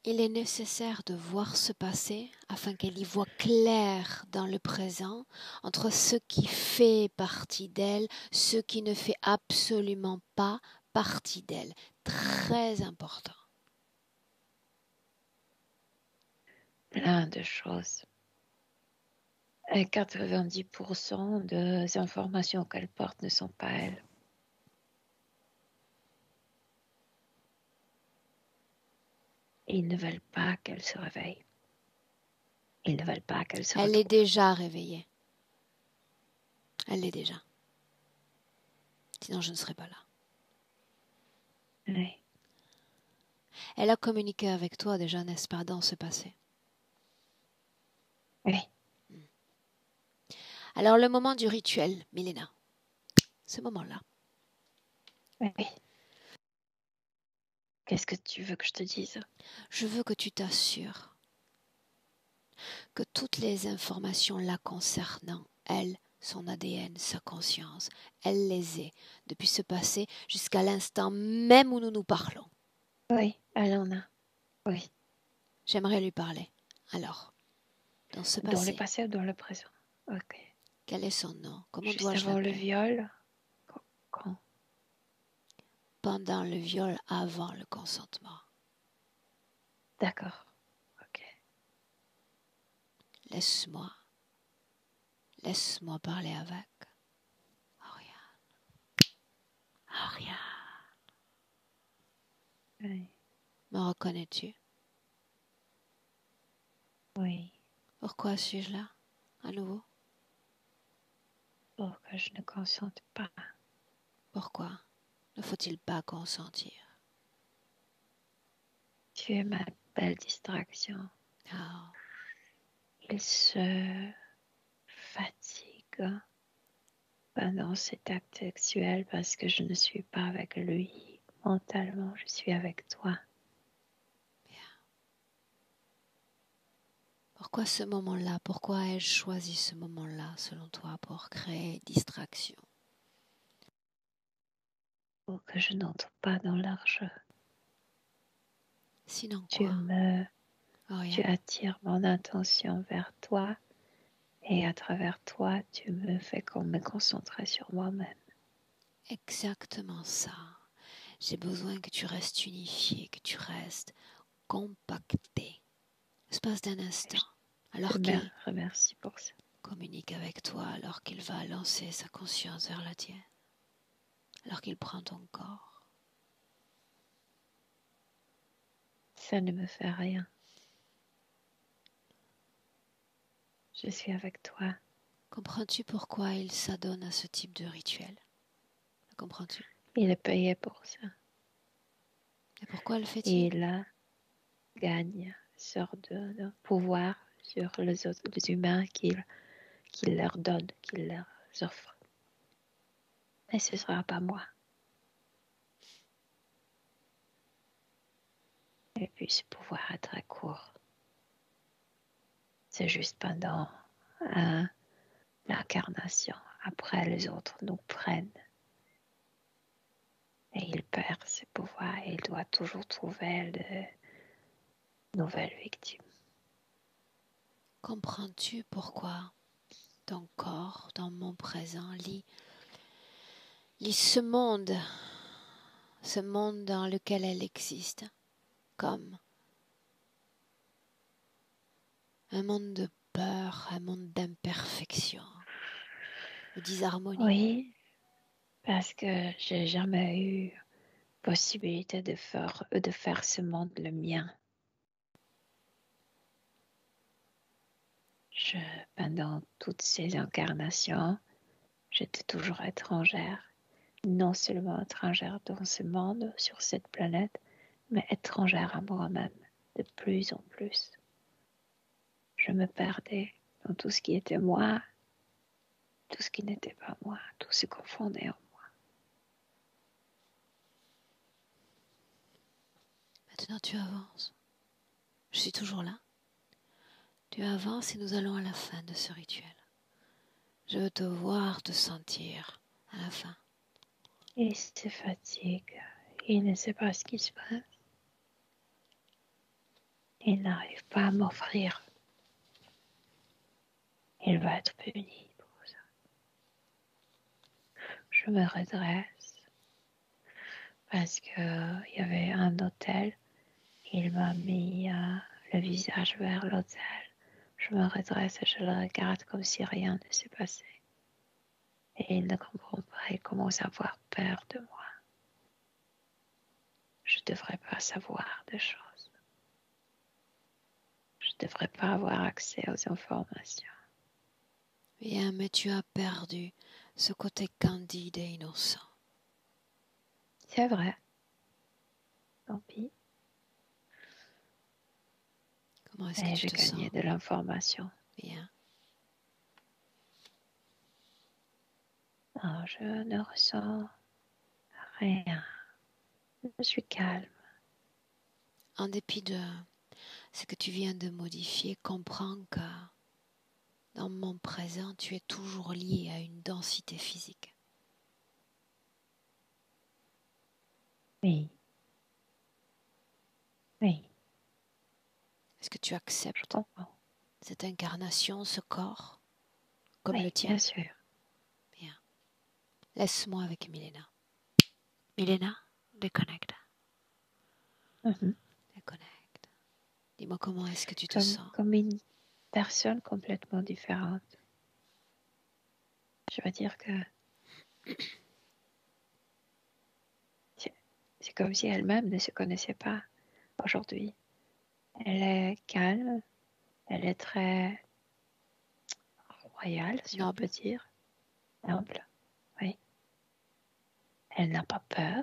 Il est nécessaire de voir se passer afin qu'elle y voit clair dans le présent entre ce qui fait partie d'elle, ce qui ne fait absolument pas partie d'elle. Très important. Plein de choses. Et 90% des informations qu'elle porte ne sont pas elle. Ils ne veulent pas qu'elle se réveille. Ils ne veulent pas qu'elle se retrouve. Elle est déjà réveillée. Elle l'est déjà. Sinon, je ne serais pas là. Oui. Elle a communiqué avec toi déjà, n'est-ce pas, dans ce passé? Oui, Alors le moment du rituel, Milena, ce moment-là, oui. Qu'est-ce que tu veux que je te dise? je veux que tu t'assures que toutes les informations la concernant, elle, son ADN, sa conscience, elle les ait depuis ce passé jusqu'à l'instant même où nous nous parlons. Oui, elle en a. Oui. J'aimerais lui parler. Alors, dans ce Dans le passé, passé ou dans le présent? Ok. quel est son nom? Comment Juste dois-je avant le l'appeler? viol? Quand? Pendant le viol, avant le consentement. D'accord. Ok. Laisse-moi parler avec Ariane. Ariane, Oui. me reconnais-tu? Oui. Pourquoi suis-je là, à nouveau? Pour que je ne consente pas. Pourquoi ne faut-il pas consentir? Tu es ma belle distraction. Oh, Il se fatigue pendant cet acte sexuel parce que je ne suis pas avec lui. Mentalement, je suis avec toi. pourquoi ce moment-là? Pourquoi ai-je choisi ce moment-là, selon toi, pour créer distraction? Pour que je n'entre pas dans leur jeu. Sinon Tu quoi? tu Ariane, attires mon attention vers toi et à travers toi, tu me fais me concentrer sur moi-même. exactement ça. J'ai besoin que tu restes unifié, que tu restes compacté. L'espace d'un instant, Je alors te qu'il remercie pour ça. communique avec toi, alors qu'il va lancer sa conscience vers la tienne, alors qu'il prend ton corps. Ça ne me fait rien. Je suis avec toi. Comprends-tu pourquoi il s'adonne à ce type de rituel? Comprends-tu? Il est payé pour ça. Et pourquoi le Et fait-il? il gagne sur de pouvoir sur les autres les humains qu'il leur donne, qu'il leur offre. Et ce ne sera pas moi. Et puis ce pouvoir est très court. C'est juste pendant l'incarnation. Après, les autres nous prennent. Et il perd ses pouvoirs et il doit toujours trouver de nouvelles victimes. Comprends-tu pourquoi ton corps, dans mon présent, lit ce monde dans lequel elle existe, comme un monde de peur, un monde d'imperfection, de disharmonie? Oui, parce que j'ai jamais eu possibilité de faire ce monde le mien. Pendant toutes ces incarnations, j'étais toujours étrangère. Non seulement étrangère dans ce monde, sur cette planète, mais étrangère à moi-même, de plus en plus. Je me perdais dans tout ce qui était moi, tout ce qui n'était pas moi, tout se confondait en moi. Maintenant tu avances. Je suis toujours là. Tu avances et nous allons à la fin de ce rituel. Je veux te voir, te sentir à la fin. Il se fatigue, il ne sait pas ce qui se passe. Il n'arrive pas à m'offrir. Il va être puni pour ça. Je me redresse parce qu'il y avait un hôtel. Il m'a mis le visage vers l'hôtel. Je me redresse et je le regarde comme si rien ne s'est passé. Et il ne comprend pas, il commence à avoir peur de moi. Je ne devrais pas savoir des choses. Je ne devrais pas avoir accès aux informations. Bien, mais tu as perdu ce côté candide et innocent. C'est vrai. Tant pis. Comment est-ce que Et tu j'ai te sens? gagné de l'information. Bien. Non, je ne ressens rien. Je suis calme. En dépit de ce que tu viens de modifier, comprends que dans le moment présent, tu es toujours lié à une densité physique. Oui. Oui, Est-ce que tu je acceptes comprends. cette incarnation, ce corps, comme le Oui, tien? bien sûr. Bien. Laisse-moi avec Milena. Milena, déconnecte. Mhm. Déconnecte. Dis-moi comment est-ce que tu te sens? Comme une personne complètement différente. Je veux dire que c'est comme si elle-même ne se connaissait pas aujourd'hui. Elle est calme, elle est très royale, si on peut Noble. dire, humble, oui. Elle n'a pas peur.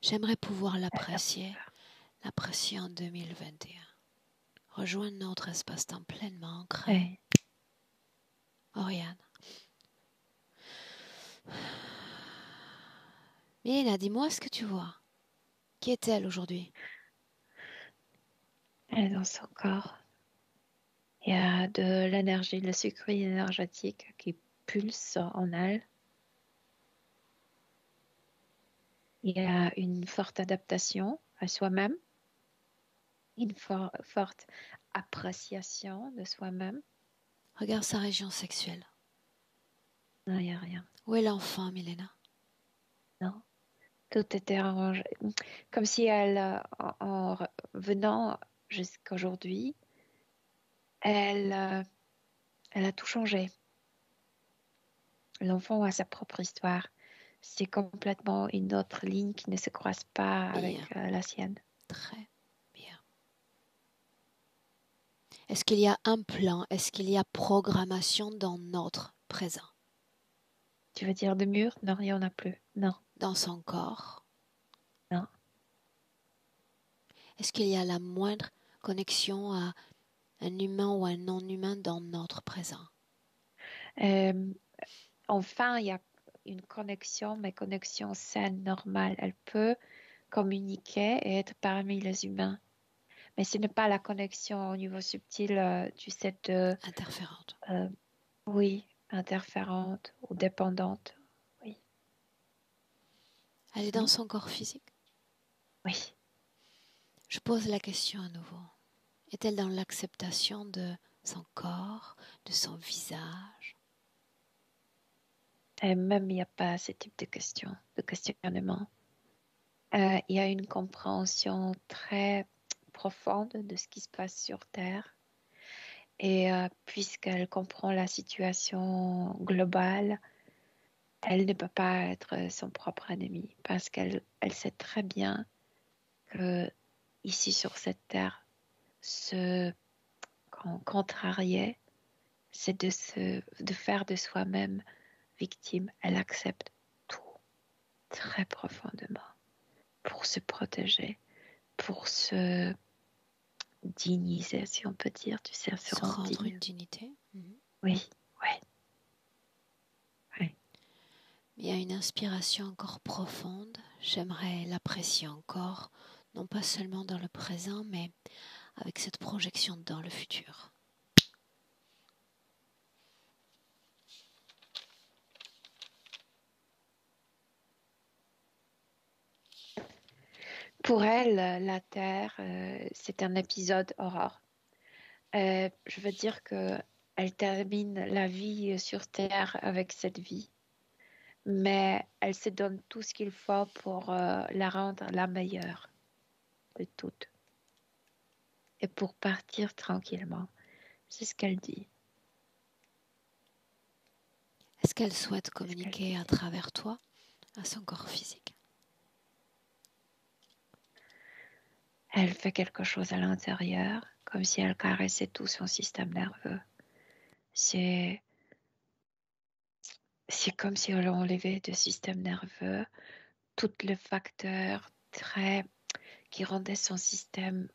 J'aimerais pouvoir Elle n'a l'apprécier pas peur. en 2021. Rejoindre notre espace-temps pleinement ancré. Oui. Oriane. Milena, dis-moi ce que tu vois. Qui est-elle aujourd'hui? Elle est dans son corps. Il y a de l'énergie, le sucre énergétique qui pulse en elle. Il y a une forte adaptation à soi-même, une forte appréciation de soi-même. Regarde sa région sexuelle. Non, il n'y a rien. Où est l'enfant, Milena? Non, tout était arrangé. Comme si elle, en venant jusqu'aujourd'hui, elle, elle a tout changé. L'enfant a sa propre histoire. C'est complètement une autre ligne qui ne se croise pas Bien. avec la sienne. Très bien. Est-ce qu'il y a un plan? Est-ce qu'il y a programmation dans notre présent? Tu veux dire de mur? Non, il n'y en a plus. Non, Dans son corps? non. Est-ce qu'il y a la moindre connexion à un humain ou un non-humain dans notre présent? Euh, enfin, il y a une connexion, mais connexion saine, normale. Elle peut communiquer et être parmi les humains. Mais ce n'est pas la connexion au niveau subtil, tu sais, Interférente. oui, interférente ou dépendante. Oui, Elle est dans son corps physique? oui. Je pose la question à nouveau. Est-elle dans l'acceptation de son corps, de son visage? Et même il n'y a pas ce type de questions, de questionnement. Il y a une compréhension très profonde de ce qui se passe sur Terre. Et puisqu'elle comprend la situation globale, elle ne peut pas être son propre ennemi parce qu'elle sait très bien que ici sur cette terre, ce qu'on contrariait, c'est de faire de soi-même victime. Elle accepte tout très profondément pour se protéger, pour se digniser, si on peut dire, tu sais, se Se rendre rendre digne. une dignité? Oui, oui, oui. Il y a une inspiration encore profonde. J'aimerais l'apprécier encore, non pas seulement dans le présent, mais avec cette projection dans le futur. Pour elle, la Terre, c'est un épisode horreur. Je veux dire que elle termine la vie sur Terre avec cette vie, mais elle se donne tout ce qu'il faut pour la rendre la meilleure de toutes et pour partir tranquillement. C'est ce qu'elle dit. Est-ce qu'elle souhaite C'est ce qu'elle communiquer dit. à travers toi, à son corps physique? Elle fait quelque chose à l'intérieur, comme si elle caressait tout son système nerveux. C'est c'est comme si elle enlevait du système nerveux tous les facteurs très qui rendait son système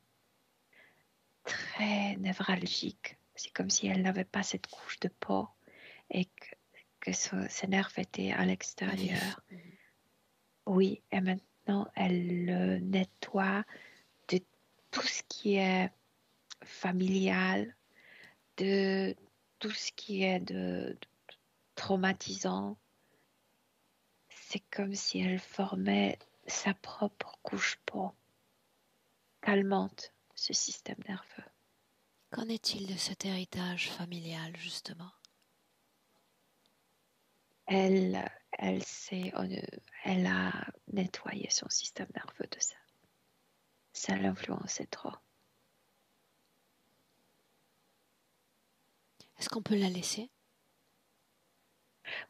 très névralgique. C'est comme si elle n'avait pas cette couche de peau et que ses nerfs étaient à l'extérieur. Oui, et maintenant, elle le nettoie de tout ce qui est familial, de tout ce qui est de traumatisant. C'est comme si elle formait sa propre couche peau, calmante ce système nerveux. Qu'en est-il de cet héritage familial, justement? Elle a nettoyé son système nerveux de ça. Ça l'influençait trop. Est-ce qu'on peut la laisser?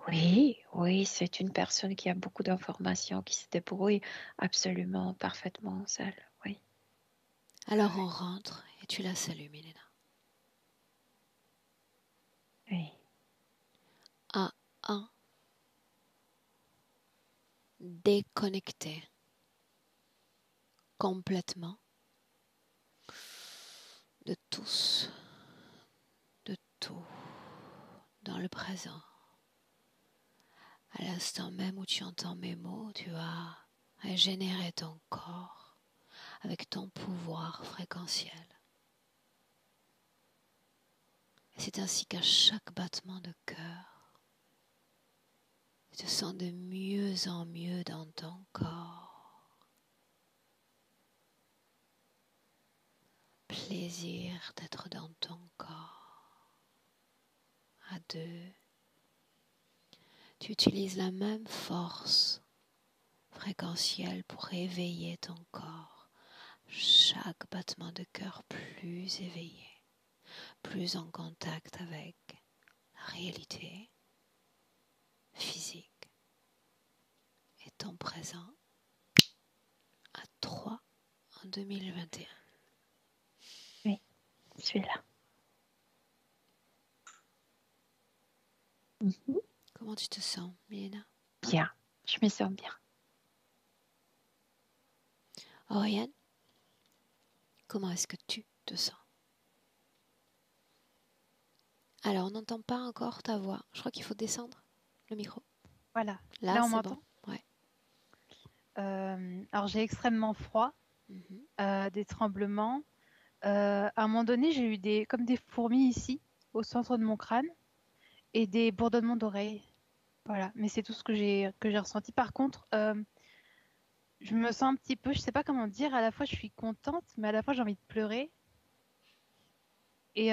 Oui, c'est une personne qui a beaucoup d'informations, qui se débrouille absolument parfaitement seule, oui. Alors on rentre et tu la salues, Milena. Oui. À 1. Déconnecté complètement de tous, de tout, dans le présent. À l'instant même où tu entends mes mots, tu vas régénérer ton corps avec ton pouvoir fréquentiel. Et c'est ainsi qu'à chaque battement de cœur, tu te sens de mieux en mieux dans ton corps. Plaisir d'être dans ton corps. À 2, tu utilises la même force fréquentielle pour éveiller ton corps. Chaque battement de cœur plus éveillé, plus en contact avec la réalité physique et ton présent. À 3 en 2021. Oui, je suis là. Comment tu te sens, Milena? Bien, je me sens bien. Oriane, comment est-ce que tu te sens? Alors, on n'entend pas encore ta voix. Je crois qu'il faut descendre le micro. Voilà. Là on c'est m'entend. bon. Ouais. Alors j'ai extrêmement froid, des tremblements. À un moment donné, j'ai eu comme des fourmis ici, au centre de mon crâne, et des bourdonnements d'oreilles. Voilà, mais c'est tout ce que j'ai ressenti. Par contre, je me sens un petit peu, je sais pas comment dire, à la fois je suis contente, mais à la fois j'ai envie de pleurer. Et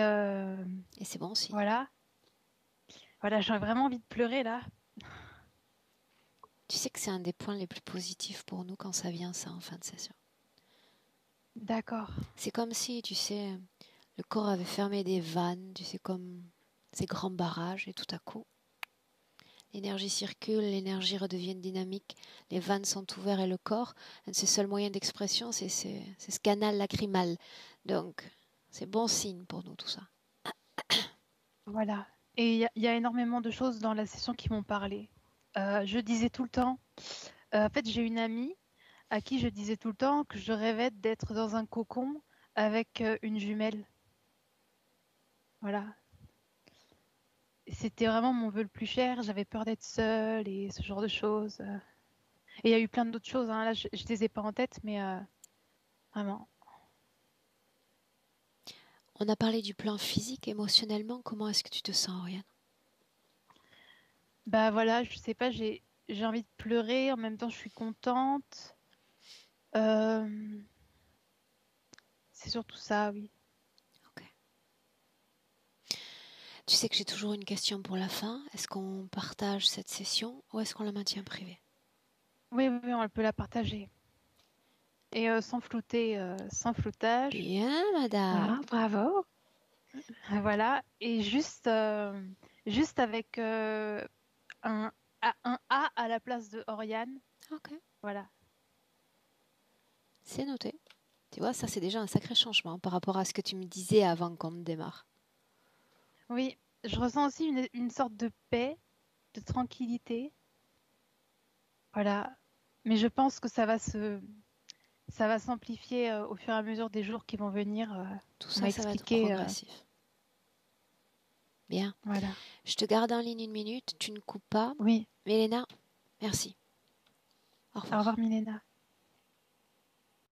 c'est bon aussi. Voilà, j'ai vraiment envie de pleurer là. Tu sais que c'est un des points les plus positifs pour nous quand ça vient ça en fin de session. D'accord. C'est comme si, tu sais, le corps avait fermé des vannes, tu sais, comme ces grands barrages, et tout à coup, l'énergie circule, l'énergie redevient dynamique, les vannes sont ouvertes et le corps, un de ses seuls moyens d'expression, c'est ce canal lacrymal. Donc, c'est bon signe pour nous tout ça. Voilà. Et il y a énormément de choses dans la session qui m'ont parlé. Je disais tout le temps, en fait j'ai une amie à qui je disais tout le temps que je rêvais d'être dans un cocon avec une jumelle. Voilà. C'était vraiment mon vœu le plus cher. J'avais peur d'être seule et ce genre de choses. Et il y a eu plein d'autres choses. Hein. Là, je ne les ai pas en tête, mais vraiment. On a parlé du plan physique, émotionnellement, comment est-ce que tu te sens, Oriane? Bah voilà, je sais pas, j'ai envie de pleurer, en même temps je suis contente. C'est surtout ça, oui. Ok. Tu sais que j'ai toujours une question pour la fin. Est-ce qu'on partage cette session ou est-ce qu'on la maintient privée? Oui, on peut la partager. Et sans flouter, sans floutage. Bien, madame. Ah, bravo. Voilà. Et juste avec un A à la place de Oriane. Ok. Voilà. C'est noté. Tu vois, ça c'est déjà un sacré changement par rapport à ce que tu me disais avant qu'on ne démarre. Oui, je ressens aussi une sorte de paix, de tranquillité. Voilà. Mais je pense que ça va ça va s'amplifier au fur et à mesure des jours qui vont venir. Tout On m'a ça, ça va être expliqué, progressif. Bien. voilà. Je te garde en ligne une minute. Tu ne coupes pas. Oui. Milena, merci. Au Au revoir. revoir, Milena.